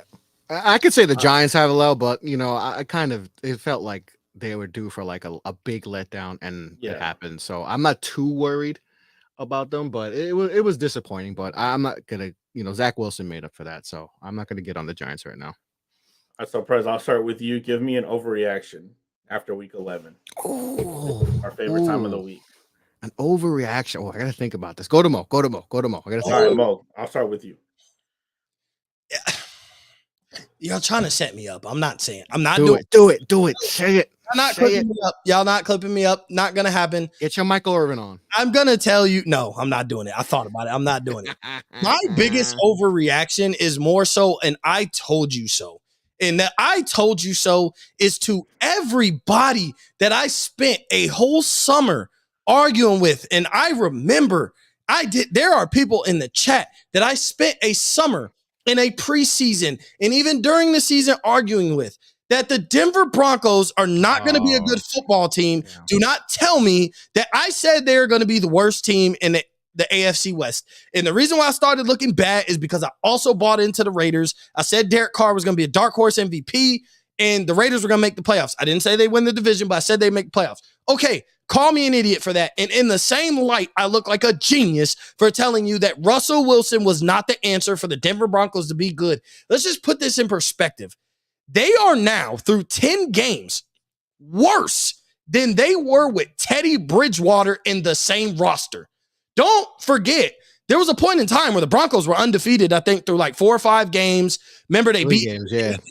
I could say the Giants have a low, but it felt like they were due for like a big letdown, and it happened. So I'm not too worried about them, but it was disappointing. But I'm not gonna, Zach Wilson made up for that, so I'm not gonna get on the Giants right now. So, Prez, I'll start with you. Give me an overreaction after week 11. Oh, our favorite time of the week. An overreaction. Oh, I gotta think about this. Go to Mo. I gotta think. All right, Mo. I'll start with you. Y'all trying to set me up. I'm not saying. Do it. Say it. I'm not clipping me up. Y'all not clipping me up. Not gonna happen. Get your Michael Irvin on. I'm gonna tell you. No, I'm not doing it. I thought about it. I'm not doing it. My biggest overreaction is more so, and I told you so. And that I told you so is to everybody that I spent a whole summer arguing with. And I remember there are people in the chat that I spent a summer in a preseason and even during the season arguing with, that the Denver Broncos are not going to be a good football team. Yeah. Do not tell me that I said they're going to be the worst team in the AFC West. And the reason why I started looking bad is because I also bought into the Raiders. I said Derek Carr was going to be a dark horse MVP and the Raiders were going to make the playoffs. I didn't say they win the division, but I said they make the playoffs. Okay, call me an idiot for that. And in the same light, I look like a genius for telling you that Russell Wilson was not the answer for the Denver Broncos to be good. Let's just put this in perspective. They are now, through 10 games, worse than they were with Teddy Bridgewater in the same roster. Don't forget, there was a point in time where the Broncos were undefeated, I think, through like 4 or 5 games. Remember, they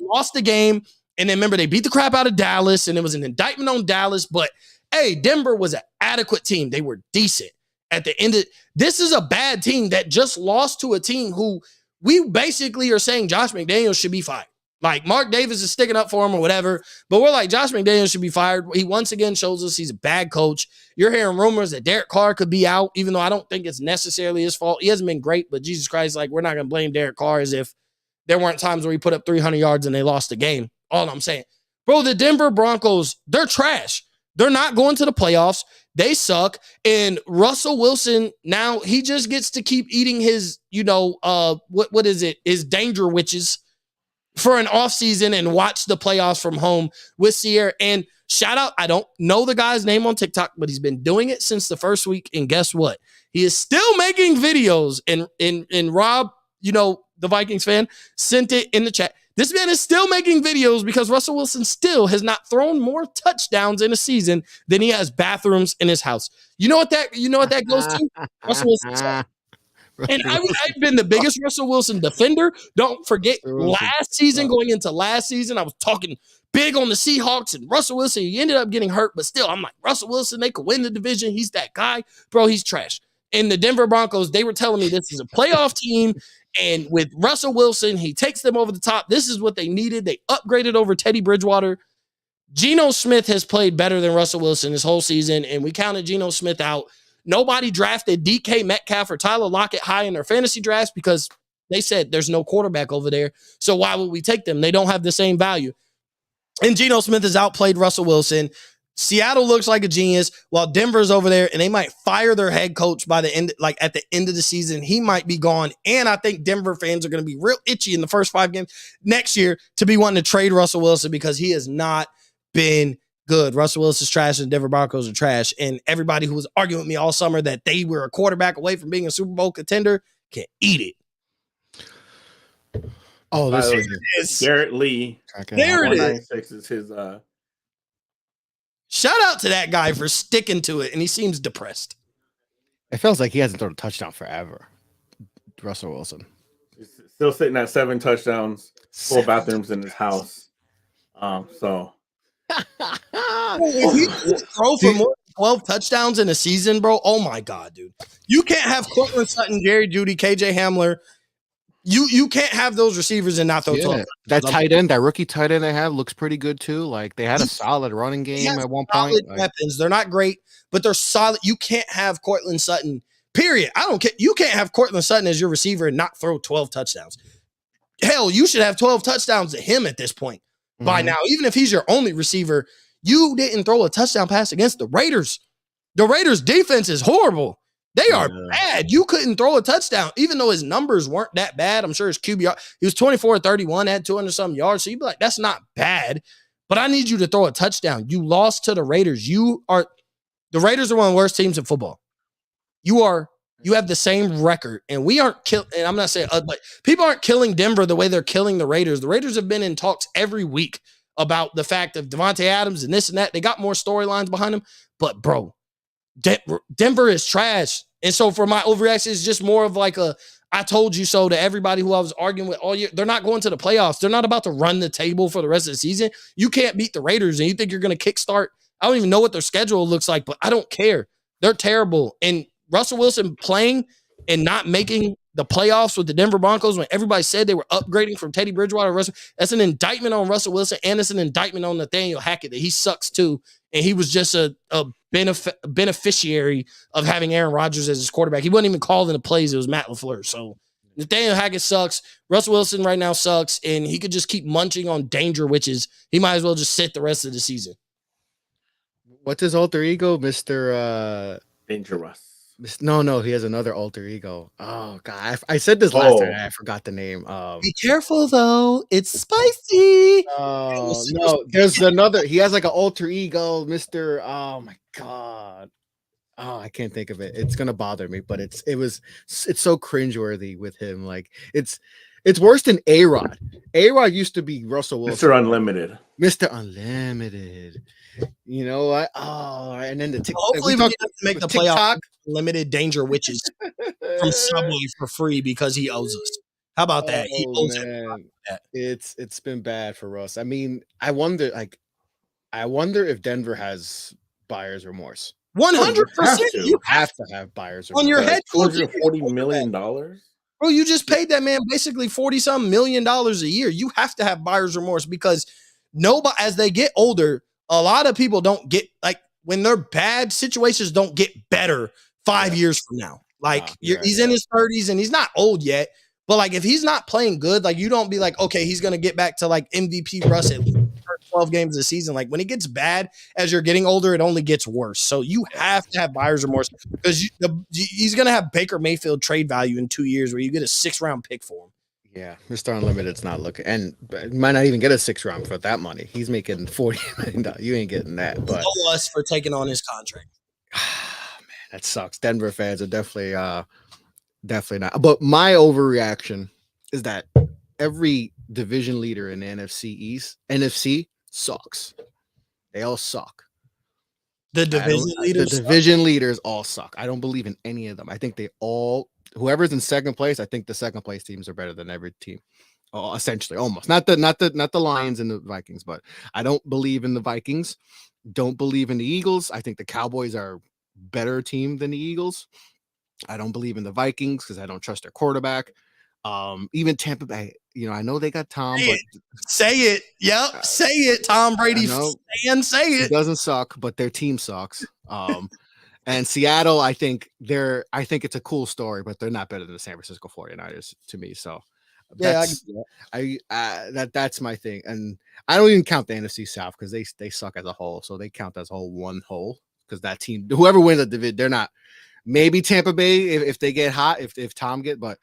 lost the game, and then remember, they beat the crap out of Dallas, and it was an indictment on Dallas. But, hey, Denver was an adequate team. They were decent. At the end of this is a bad team that just lost to a team who we basically are saying Josh McDaniels should be fired. Like, Mark Davis is sticking up for him or whatever, but we're like, Josh McDaniels should be fired. He once again shows us he's a bad coach. You're hearing rumors that Derek Carr could be out, even though I don't think it's necessarily his fault. He hasn't been great, but Jesus Christ, like, we're not going to blame Derek Carr as if there weren't times where he put up 300 yards and they lost the game. All I'm saying. Bro, the Denver Broncos, they're trash. They're not going to the playoffs. They suck. And Russell Wilson, now he just gets to keep eating his, what is it? His danger witches for an offseason and watch the playoffs from home with Sierra. And shout out, I don't know the guy's name on TikTok, but he's been doing it since the first week. And guess what? He is still making videos. And Rob, the Vikings fan, sent it in the chat. This man is still making videos because Russell Wilson still has not thrown more touchdowns in a season than he has bathrooms in his house. You know what that goes to? Russell Wilson. And I've been the biggest Russell Wilson defender. Don't forget last season, going into last season, I was talking big on the Seahawks and Russell Wilson. He ended up getting hurt, but still, I'm like, Russell Wilson, they could win the division. He's that guy. Bro, he's trash. And the Denver Broncos, they were telling me this is a playoff team. And with Russell Wilson, he takes them over the top. This is what they needed. They upgraded over Teddy Bridgewater. Geno Smith has played better than Russell Wilson this whole season, and we counted Geno Smith out. Nobody drafted DK Metcalf or Tyler Lockett high in their fantasy drafts because they said there's no quarterback over there. So why would we take them? They don't have the same value. And Geno Smith has outplayed Russell Wilson. Seattle looks like a genius while Denver's over there, and they might fire their head coach by the end, like at the end of the season. He might be gone. And I think Denver fans are going to be real itchy in the first 5 games next year to be wanting to trade Russell Wilson because he has not been good. Russell Wilson's trash and Denver Broncos are trash. And everybody who was arguing with me all summer that they were a quarterback away from being a Super Bowl contender can eat it. Oh, this is Garrett Lee. There it is. 196 is his. Shout out to that guy for sticking to it, and he seems depressed. It feels like he hasn't thrown a touchdown forever. Russell Wilson. He's still sitting at 7 touchdowns, 4 bathrooms in his house. So if he throw for more than 12 touchdowns in a season, bro, oh my God, dude. You can't have Cortland Sutton, Jerry Jeudy, KJ Hamler. You can't have those receivers and not throw 12. That tight end, that rookie tight end they have looks pretty good too. Like they had a solid running game at one point. Weapons. They're not great, but they're solid. You can't have Cortland Sutton, period. I don't care. You can't have Cortland Sutton as your receiver and not throw 12 touchdowns. Hell, you should have 12 touchdowns to him at this point by now. Even if he's your only receiver, you didn't throw a touchdown pass against the Raiders. The Raiders' defense is horrible. They are bad. You couldn't throw a touchdown, even though his numbers weren't that bad. I'm sure his QBR, he was 24-31, had 200-something yards. So you'd be like, that's not bad. But I need you to throw a touchdown. You lost to the Raiders. The Raiders are one of the worst teams in football. You have the same record, and we aren't killing. And I'm not saying, but people aren't killing Denver the way they're killing the Raiders. The Raiders have been in talks every week about the fact of Devontae Adams and this and that. They got more storylines behind them, but bro, Denver is trash. And so for my overreaction, it's just more of like a I told you so to everybody who I was arguing with all year. They're not going to the playoffs. They're not about to run the table for the rest of the season. You can't beat the Raiders, and you think you're going to kickstart. I don't even know what their schedule looks like, but I don't care. They're terrible. And Russell Wilson playing and not making the playoffs with the Denver Broncos when everybody said they were upgrading from Teddy Bridgewater, that's an indictment on Russell Wilson, and it's an indictment on Nathaniel Hackett that he sucks too. And he was just a beneficiary of having Aaron Rodgers as his quarterback. He wasn't even calling the plays. It was Matt LaFleur. So Nathaniel Hackett sucks. Russell Wilson right now sucks, and he could just keep munching on danger witches. He might as well just sit the rest of the season. What's his alter ego, Mr. Dangerous? No, he has another alter ego. Oh God, I said this last time. I forgot the name. Be careful though, it's spicy. Oh no, there's another. He has like an alter ego, Mr. Oh my God. Oh, I can't think of it. It's gonna bother me, but it's so cringeworthy with him. Like it's worse than A-Rod. A-Rod used to be Russell Wilson. Mr. Unlimited. Mr. Unlimited. You know what? Oh, and then the hopefully we have to make the playoff limited danger witches from Subway for free because he owes us. How about that? He owes that. It's been bad for Russ. I mean, I wonder if Denver has buyer's remorse. 100%. You have to have buyer's remorse. On your head, $240 million. Bro, you just paid that man basically $40-some million a year. You have to have buyer's remorse because nobody, as they get older, a lot of people don't get, like, when they're bad, situations don't get better 5 years from now. Like, he's in his 30s and he's not old yet. But, like, if he's not playing good, like, you don't be like, okay, he's going to get back to, like, MVP Russ at 12 games a season. Like, when it gets bad as you're getting older, it only gets worse. So you have to have buyer's remorse because he's going to have Baker Mayfield trade value in 2 years where you get a 6th-round pick for him. Yeah, Mr. Unlimited's not looking, and might not even get a 6th round for that money. He's making $40 million. You ain't getting that. But owe us for taking on his contract. Man, that sucks. Denver fans are definitely not. But my overreaction is that every division leader in the NFC sucks. They all suck. The division leaders all suck. I don't believe in any of them. I think whoever's in second place, I think the second place teams are better than every team. Oh, essentially, almost. Not the Lions and the Vikings, but I don't believe in the Vikings. Don't believe in the Eagles. I think the Cowboys are a better team than the Eagles. I don't believe in the Vikings because I don't trust their quarterback. Even Tampa Bay, I know they got Tom, but say it. Yep, say it. Tom Brady say it. It doesn't suck, but their team sucks. And Seattle, I think it's a cool story, but they're not better than the San Francisco 49ers to me. So Yeah, That's my thing, and I don't even count the NFC South because they suck as a whole, so they count as a whole one whole because that team, whoever wins the division, they're not. Maybe Tampa Bay if they get hot, if Tom get, but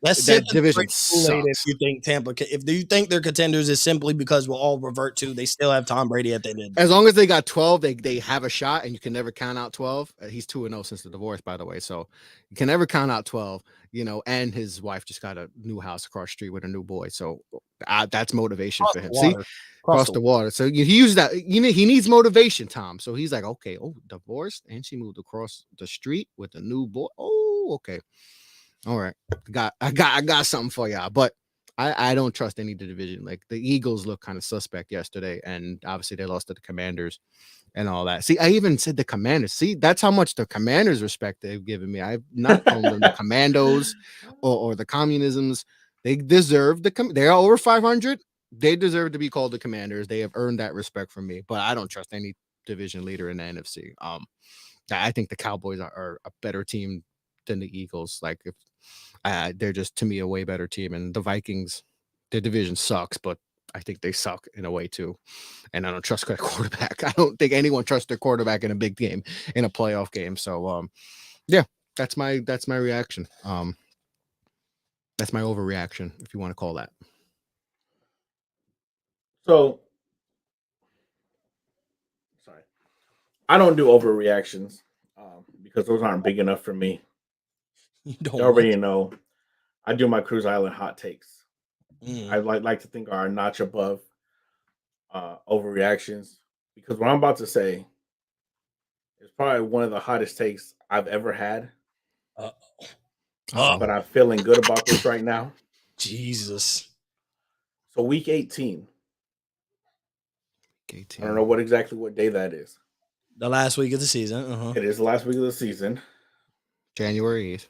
let's that sip in the division great Kool-Aid if sucks. you think if you think they're contenders is simply because we'll all revert to they still have Tom Brady at the end. As long as they got 12, they have a shot, and you can never count out 12. He's 2-0 since the divorce, by the way, so you can never count out 12. And his wife just got a new house across the street with a new boy, so that's motivation for him. See, across the water. So he used that. He needs motivation, Tom. So he's like, okay, divorced, and she moved across the street with a new boy. Oh, okay, all right. I got something for y'all, but I don't trust any division. Like the Eagles look kind of suspect yesterday, and obviously they lost to the Commanders and all that. See, I even said the Commanders. See, that's how much the Commanders respect they've given me. I've not called them the Commandos or the Communisms. They deserve they are over 500. They deserve to be called the Commanders. They have earned that respect from me, but I don't trust any division leader in the NFC. I think the Cowboys are a better team than the Eagles. Like if they're just, to me, a way better team. And the Vikings, their division sucks, but I think they suck in a way too. And I don't trust their quarterback. I don't think anyone trusts their quarterback in a big game, in a playoff game. So yeah, that's my reaction. That's my overreaction, if you want to call that. So sorry, I don't do overreactions because those aren't big enough for me. You You already know I do my Cruise Island hot takes. I like to think are a notch above overreactions, because what I'm about to say is probably one of the hottest takes I've ever had. But I'm feeling good about this right now. Jesus. So week 18. I don't know what day that is. The last week of the season. It is the last week of the season. January 8th.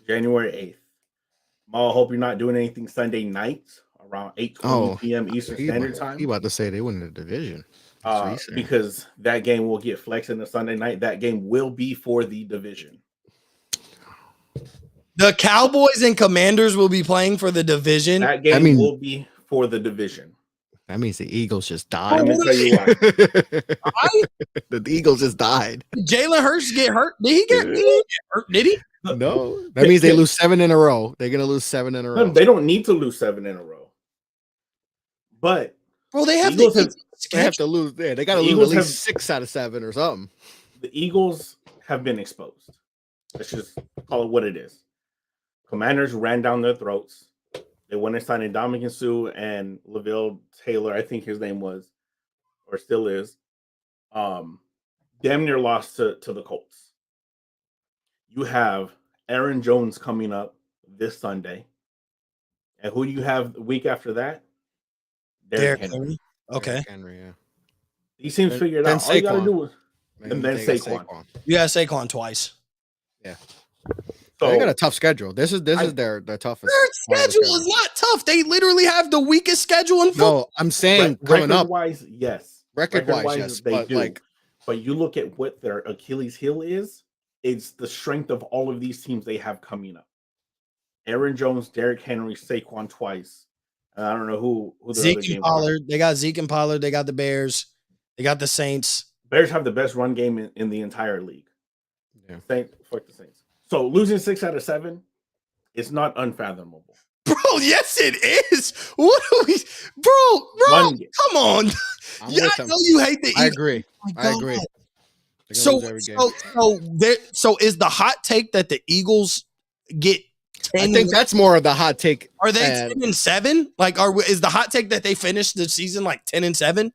January 8th. Mal, hope you're not doing anything Sunday night around 8:20 p.m. Eastern Standard Time. He about to say they win the division. Because that game will get flexed in the Sunday night. That game will be for the division. The Cowboys and Commanders will be playing for the division. That game will be for the division. That means the Eagles just died. Let me tell you why. The Eagles just died. Did Jalen Hurts get hurt? Did he get hurt? Did he? No. That means they lose 7 in a row. They're going to lose 7 in a row. No, they don't need to lose 7 in a row. But they have to lose. Yeah, they got to lose at least 6 out of 7 or something. The Eagles have been exposed. Let's just call it what it is. Commanders ran down their throats. They went and signed Ndamukong Suh and Lavelle Taylor, I think his name was, or still is. Damn near lost to the Colts. You have Aaron Jones coming up this Sunday. And who do you have the week after that? Derrick Henry. Okay. Derrick Henry, yeah. He seems figured out. All you got to do is and then Saquon. You got Saquon twice. Yeah. So they got a tough schedule. This is their toughest. Their schedule is not tough. They literally have the weakest schedule in football. No, I'm saying coming up. Record-wise, yes. Record-wise, yes. They do. But you look at what their Achilles heel is, it's the strength of all of these teams they have coming up. Aaron Jones, Derrick Henry, Saquon twice. And I don't know who the Zeke other and Pollard. They got Zeke and Pollard. They got the Bears. They got the Saints. Bears have the best run game in the entire league. Yeah. Fuck the Saints. So losing 6 out of 7 is not unfathomable. Bro, yes it is. What are we, bro? Come on. Yeah, I know you hate the Eagles. I agree. I agree. So is the hot take that the Eagles get 10? I think that's more of the hot take. Are they 10-7? Like, is the hot take that they finished the season like 10-7?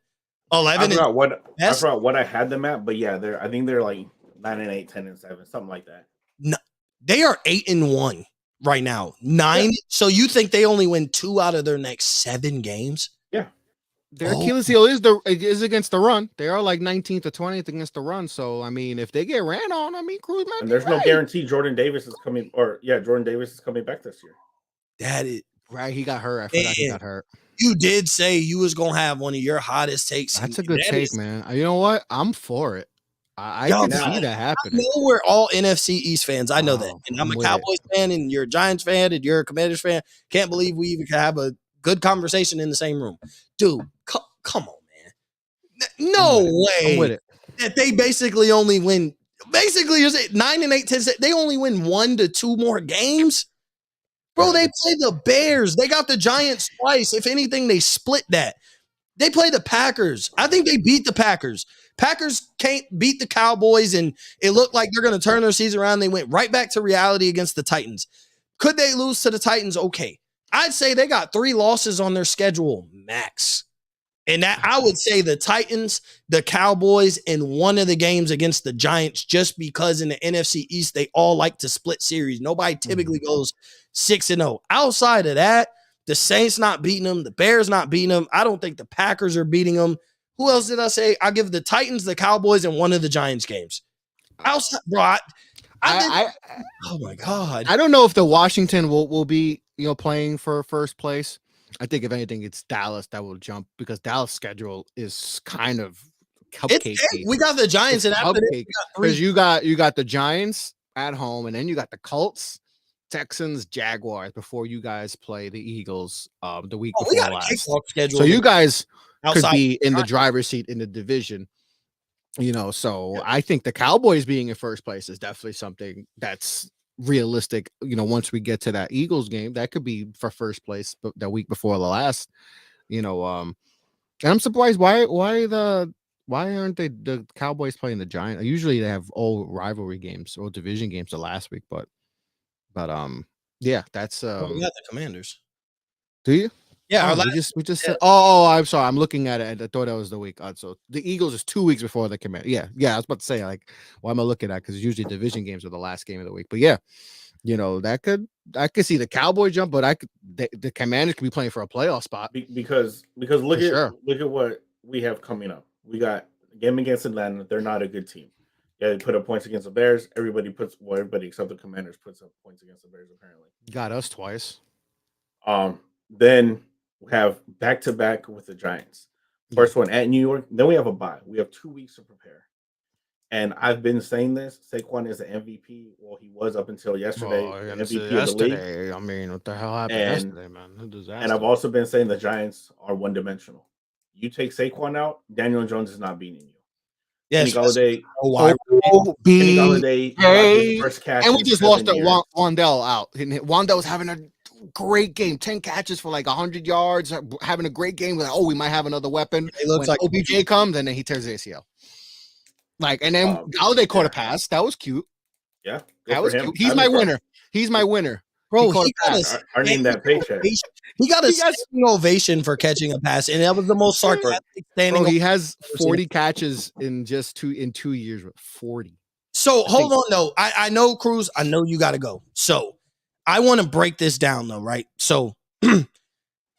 11. I forgot what I had them at, but yeah, I think they're like 9-8, 10-7, something like that. No, they are 8-1 right now. 9. Yeah. So you think they only win 2 out of their next 7 games? Yeah. Their Achilles heel is against the run. They are like 19th or 20th against the run. So I mean, if they get ran on, Cruz might. And there's no guarantee Jordan Davis is coming. Jordan Davis is coming back this year. That is right. He got hurt. I forgot he got hurt. You did say you was gonna have one of your hottest takes. That's a good take, man. You know what? I'm for it. I Yo, could now- see that I happening. know we're all NFC East fans. I know that. Oh, And I'm a I'm with it. Cowboys fan, and you're a Giants fan, and you're a Commanders fan. Can't believe we even can have a good conversation in the same room. Dude, come on, man. No I'm with way it. that they basically only win. Basically, you're saying 9 and 8, 10. They only win 1 to 2 more games. Bro, they play the Bears. They got the Giants twice. If anything, they split that. They play the Packers. I think they beat the Packers. Packers can't beat the Cowboys, and it looked like they're going to turn their season around. They went right back to reality against the Titans. Could they lose to the Titans? Okay. I'd say they got 3 losses on their schedule max. And that I would say the Titans, the Cowboys, and one of the games against the Giants, just because in the NFC East, they all like to split series. Nobody typically goes 6-0. Outside of that, the Saints not beating them, the Bears not beating them. I don't think the Packers are beating them. Who else did I say? I give the Titans, the Cowboys, and one of the Giants games. Outside, bro, oh my God. I don't know if the Washington will be playing for first place. I think if anything, it's Dallas that will jump because Dallas' schedule is kind of cupcakey. We got the Giants, and after this, we got 3. Because you got the Giants at home, and then you got the Colts, Texans, Jaguars before you guys play the Eagles the week we before got a last. kickoff schedule. So you guys could outside be in the driver's seat in the division. So I think the Cowboys being in first place is definitely something that's realistic. Once we get to that Eagles game, that could be for first place the week before the last. And I'm surprised why aren't the Cowboys playing the Giants? Usually they have all rivalry games or division games the last week, but yeah, that's we got the Commanders. do you? Yeah, our we last, just yeah. said, I'm sorry, I'm looking at it and I thought that was the week. So the Eagles is 2 weeks before the Commanders. Yeah, I was about to say, like, why am I looking at? Because usually division games are the last game of the week. But yeah, I could see the Cowboy jump, but the Commanders could be playing for a playoff spot. because look at what we have coming up. We got a game against Atlanta. They're not a good team. Yeah, they put up points against the Bears. Everybody except the Commanders puts up points against the Bears, apparently. Got us twice. Then we have back-to-back with the Giants. First one at New York. Then we have a bye. We have 2 weeks to prepare. And I've been saying this. Saquon is the MVP. Well, he was up until yesterday. MVP of the league. I mean, what the hell happened yesterday, man? A disaster. And I've also been saying the Giants are one-dimensional. You take Saquon out, Daniel Jones is not beating you. Yes, Kenny Galladay first catch. And we just lost Wandell out. Wandell was having a great game, 10 catches for like 100 yards, having a great game. Like, we might have another weapon. It looks like OBJ comes and then he tears the ACL. And then Galladay caught a pass. That was cute. Yeah, that was cute. He's my winner. He's my winner. Bro, he got earning that paycheck. He got a standing ovation for catching a pass, and that was the most sarcastic standing. He has 40 catches in 2 years. 40. So hold on, though. I know, Cruz. I know you got to go. So I want to break this down, though, right? So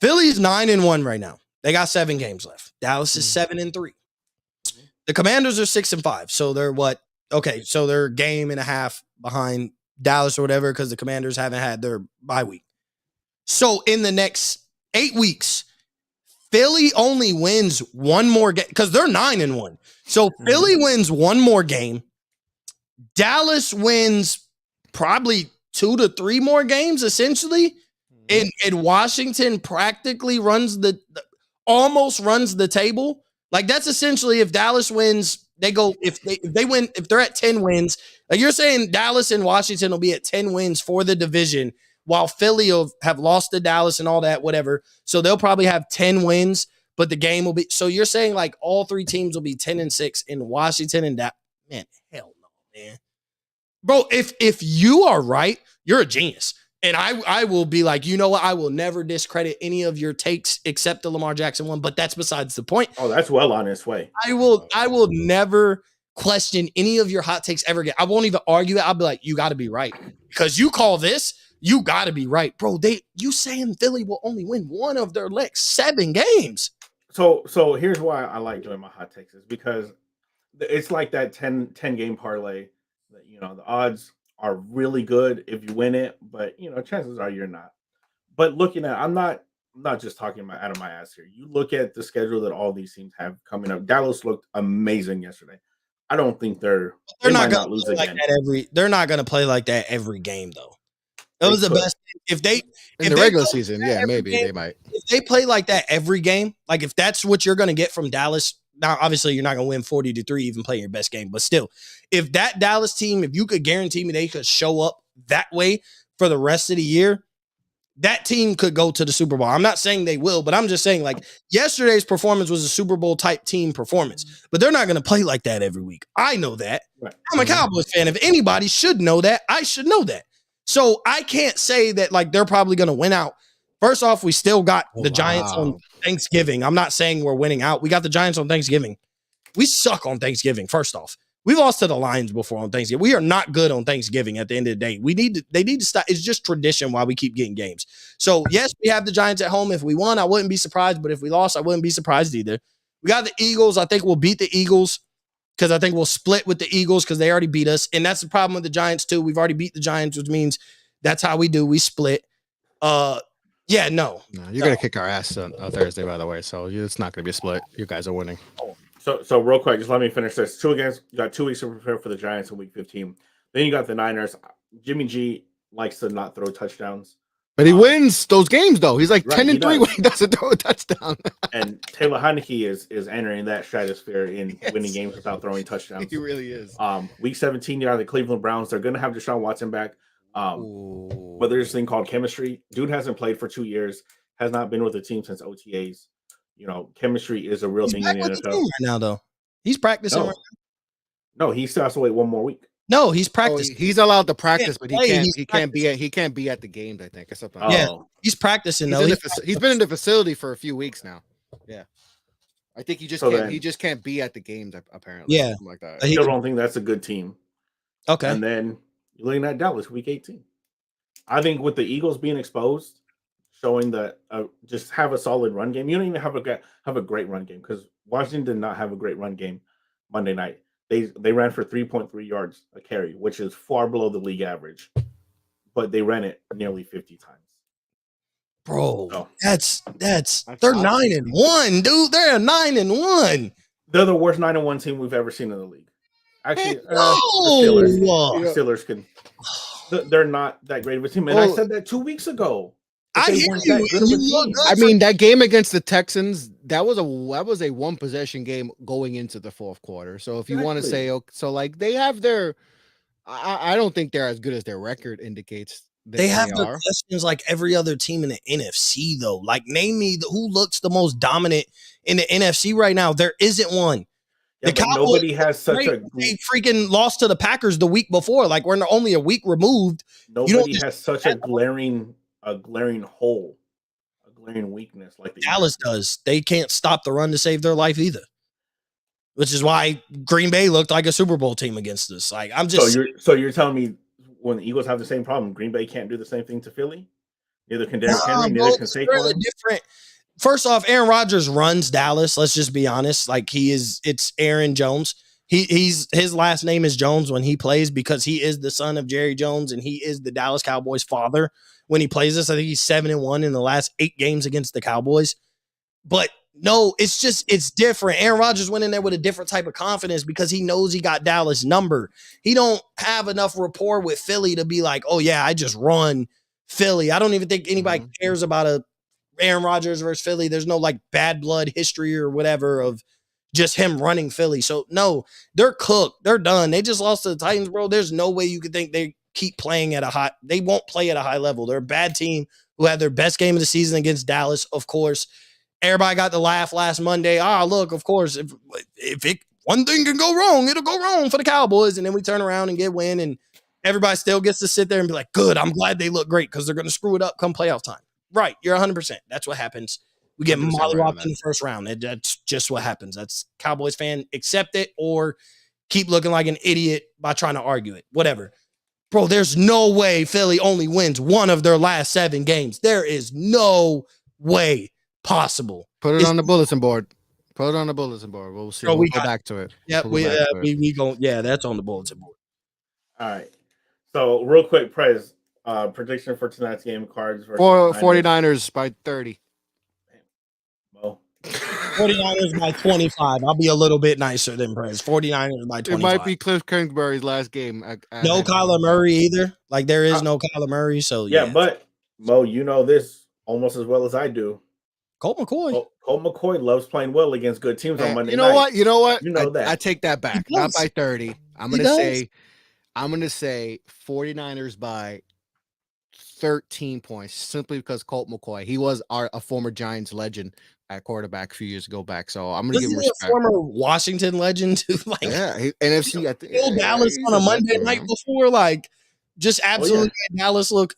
Philly's 9-1 right now. They got 7 games left. Dallas is 7-3. The Commanders are 6-5. So they're what? Okay, so they're a game and a half behind Dallas or whatever because the Commanders haven't had their bye week. So in the next 8 weeks, Philly only wins one more game because they're 9-1. So Philly wins one more game. Dallas wins probably 2 to 3 more games, essentially. And Washington practically almost runs the table. Like that's essentially if Dallas wins, they go if they win, if they're at 10 wins, like you're saying Dallas and Washington will be at 10 wins for the division, while Philly will have lost to Dallas and all that, whatever. So they'll probably have 10 wins, but the game will be so you're saying like all 3 teams will be 10-6 in Washington and that man, hell no, man. Bro, if you are right, you're a genius. And I will be like, you know what? I will never discredit any of your takes except the Lamar Jackson one, but that's besides the point. Oh, that's well on its way. I will never question any of your hot takes ever again. I won't even argue it. I'll be like, you got to be right. Because you call this, you got to be right. Bro, you saying Philly will only win one of their next 7 games. So here's why I like doing my hot takes is because it's like that 10 game parlay that, the odds are really good if you win it, but chances are you're not. But looking at, I'm not just talking about out of my ass here. You look at the schedule that all these teams have coming up. Dallas looked amazing yesterday. I don't think they They're might not not gonna lose play like again. that they're not gonna play like that every game though. That They was the could. best. If they In if the they regular play season, like that yeah, every maybe game, they might. if they play like that every game, like if that's what you're gonna get from Dallas, now obviously you're not gonna win 40-3 even playing your best game, but still, if that Dallas team, if you could guarantee me they could show up that way for the rest of the year, that team could go to the Super Bowl. I'm not saying they will, but I'm just saying like yesterday's performance was a Super Bowl type team performance, but they're not going to play like that every week. I know that. Right. I'm a Cowboys fan. If anybody should know that, I should know that. So I can't say that like they're probably going to win out. First off, we still got the Giants on Thanksgiving. I'm not saying we're winning out. We got the Giants on Thanksgiving. We suck on Thanksgiving, first off. We lost to the Lions before on Thanksgiving. We are not good on Thanksgiving at the end of the day. They need to stop. It's just tradition why we keep getting games. So, yes, we have the Giants at home. If we won, I wouldn't be surprised. But if we lost, I wouldn't be surprised either. We got the Eagles. I think we'll beat the Eagles because I think we'll split with the Eagles because they already beat us. And that's the problem with the Giants, too. We've already beat the Giants, which means that's how we do. We split. Yeah, no. You're going to kick our ass on Thursday, by the way. So it's not going to be a split. You guys are winning. So real quick, just let me finish this. You got 2 weeks to prepare for the Giants in Week 15. Then you got the Niners. Jimmy G likes to not throw touchdowns, but he wins those games though. He's like 10-3 when he doesn't throw a touchdown. And Taylor Heineke is entering that stratosphere in winning games without throwing touchdowns. He really is. Week 17, you got the Cleveland Browns. They're going to have Deshaun Watson back. But there's this thing called chemistry. Dude hasn't played for 2 years. Has not been with the team since OTAs. You know, chemistry is a real thing in the NFL right now, though. He's practicing right now. No, he still has to wait 1 more week. No, he's practicing. He's allowed to practice, but he can't be at the games, I think, or something. Yeah, he's practicing though. He's been in the facility for a few weeks now. Yeah. I think he just can't be at the games, apparently. Yeah. Something like that. I still don't think that's a good team. Okay. And then you're looking at Dallas Week 18. I think with the Eagles being exposed, showing that just have a solid run game. You don't even have a great run game because Washington did not have a great run game Monday night. They ran for 3.3 yards a carry, which is far below the league average, but they ran it nearly 50 times. Bro, that's they're 9-1, dude. They're 9-1. They're the worst 9-1 team we've ever seen in the league. Actually, the Steelers can. They're not that great of a team, and I said that 2 weeks ago. I hear you. I mean, that game against the Texans, that was a one possession game going into the fourth quarter. So if you want to say, so like they have their, I don't think they're as good as their record indicates. They have their questions like every other team in the NFC, though. Like, name me who looks the most dominant in the NFC right now. There isn't one. Yeah, the Cowboys, nobody has such a. They freaking lost to the Packers the week before. Like, we're only a week removed. Nobody has such a glaring hole, a glaring weakness like the Dallas does. They can't stop the run to save their life either, which is why Green Bay looked like a Super Bowl team against us. Like, I'm just so you're telling me when the Eagles have the same problem, Green Bay can't do the same thing to Philly? Neither can Derrick Henry, neither can Saquon. Different. First off, Aaron Rodgers runs Dallas. Let's just be honest. Like it's Aaron Jones. His last name is Jones when he plays because he is the son of Jerry Jones and he is the Dallas Cowboys father. When he plays this, I think he's 7-1 in the last 8 games against the Cowboys. But no, it's different. Aaron Rodgers went in there with a different type of confidence because he knows he got Dallas number. He don't have enough rapport with Philly to be like, oh yeah, I just run Philly. I don't even think anybody cares about a Aaron Rodgers versus Philly. There's no like bad blood history or whatever of just him running Philly. So no, they're cooked. They're done. They just lost to the Titans, bro. There's no way you could think they keep playing at they won't play at a high level. They're a bad team who had their best game of the season against Dallas. Of course, everybody got the laugh last Monday. Look, of course, if one thing can go wrong, it'll go wrong for the Cowboys. And then we turn around and get win. And everybody still gets to sit there and be like, good, I'm glad they look great because they're going to screw it up come playoff time. Right. You're 100%. That's what happens. We get mollywopped in the first round. That's just what happens. That's Cowboys fan. Accept it or keep looking like an idiot by trying to argue it. Whatever. Bro, there's no way Philly only wins one of their last 7 games. There is no way possible. Put it on the bulletin board. Put it on the bulletin board. We'll see. We'll go back to it. Yep. We go. Yeah, that's on the bulletin board. All right. So real quick, Prez, prediction for tonight's game: Cards versus 49ers by 30. Well, 49ers by 25. I'll be a little bit nicer than Prez. 49ers by 25. It might be Cliff Kingsbury's last game. No Kyler Murray either. Like there is no Kyler Murray. So yeah, but Mo, you know this almost as well as I do. Colt McCoy. Colt McCoy loves playing well against good teams on Monday You know night. what? You know what? You know that. I take that back. He Not does. by 30. I'm He gonna say 49ers by 13 points, simply because Colt McCoy. He was a former Giants legend at quarterback a few years ago back. So I'm gonna give him respect. A former Washington legend too. Like NFC. I think Dallas on a Monday night before, like just absolutely made Dallas look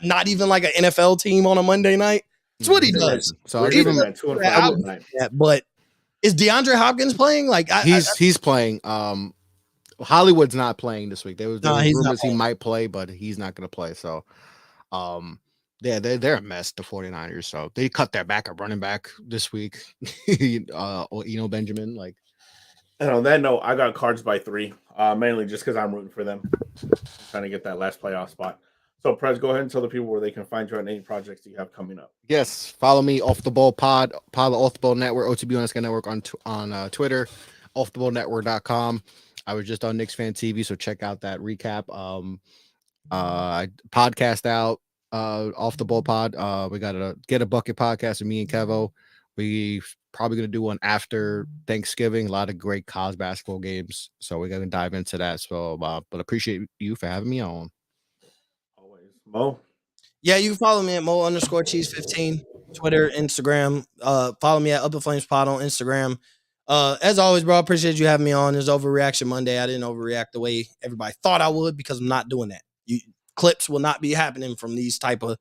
not even like an NFL team on a Monday night. That's what he does. So I'll give him that 2 and 5 night. But is DeAndre Hopkins playing? Like he's playing. Hollywood's not playing this week. There was rumors he might play, but he's not going to play. So, yeah, they're a mess, the 49ers. So they cut their backup running back this week. Benjamin. Like, and on that note, I got Cards by 3, mainly just because I'm rooting for them, trying to get that last playoff spot. So, Prez, go ahead and tell the people where they can find you on any projects you have coming up. Yes, follow me, Off the Ball Pod, Off the Ball Network, OTBN Network on Twitter, offtheballnetwork.com. I was just on Knicks Fan TV, so check out that recap. I podcast out Off the Ball Pod. We got a Get a Bucket podcast with me and Kevo. We probably gonna do one after Thanksgiving. A lot of great college basketball games, so we're gonna dive into that. So, but appreciate you for having me on. Always, Mo. Yeah, you can follow me at Mo_Cheese15, Twitter, Instagram. Follow me at Up in Flames Pod on Instagram. As always, bro, I appreciate you having me on. It's Overreaction Monday. I didn't overreact the way everybody thought I would because I'm not doing that. Clips will not be happening from these type of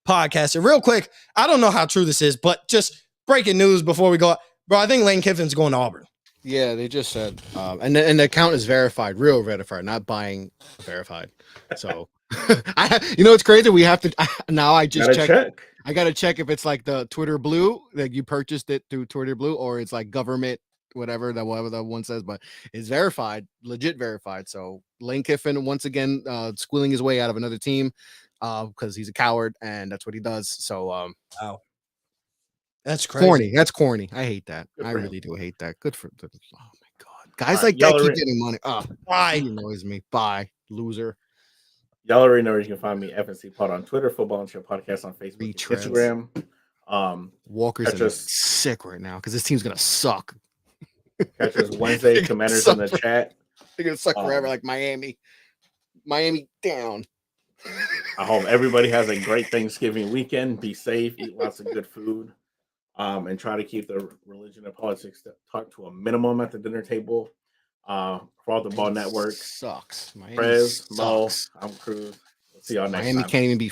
podcasts. And real quick, I don't know how true this is, but just breaking news before we go. Bro, I think Lane Kiffin's going to Auburn. Yeah, they just said, and the account is verified, real verified, not buying verified. So, it's crazy. We have to now. I just check. I gotta check if it's like the Twitter Blue, like you purchased it through Twitter Blue, or it's like government, whatever that one says, but it's verified, legit verified. So Lane Kiffin once again squealing his way out of another team because he's a coward and that's what he does. So wow. That's crazy. Corny. That's corny. I hate that. I really do hate that. Good for oh my god. Guys like that keep getting money. Bye. He annoys me. Bye, loser. Y'all already know where you can find me, FNC Pod on Twitter, Football and Chill Podcast on Facebook, Instagram. Walker's sick right now because this team's gonna suck. Catch us Wednesday, Commanders in the chat. They're gonna suck forever, like Miami. Miami down. I hope everybody has a great Thanksgiving weekend. Be safe, eat lots of good food, and try to keep the religion and politics talk to a minimum at the dinner table. For all the Ball Network sucks. Prez, Mo, I'm Cruz. We'll see y'all next time. Miami can't even be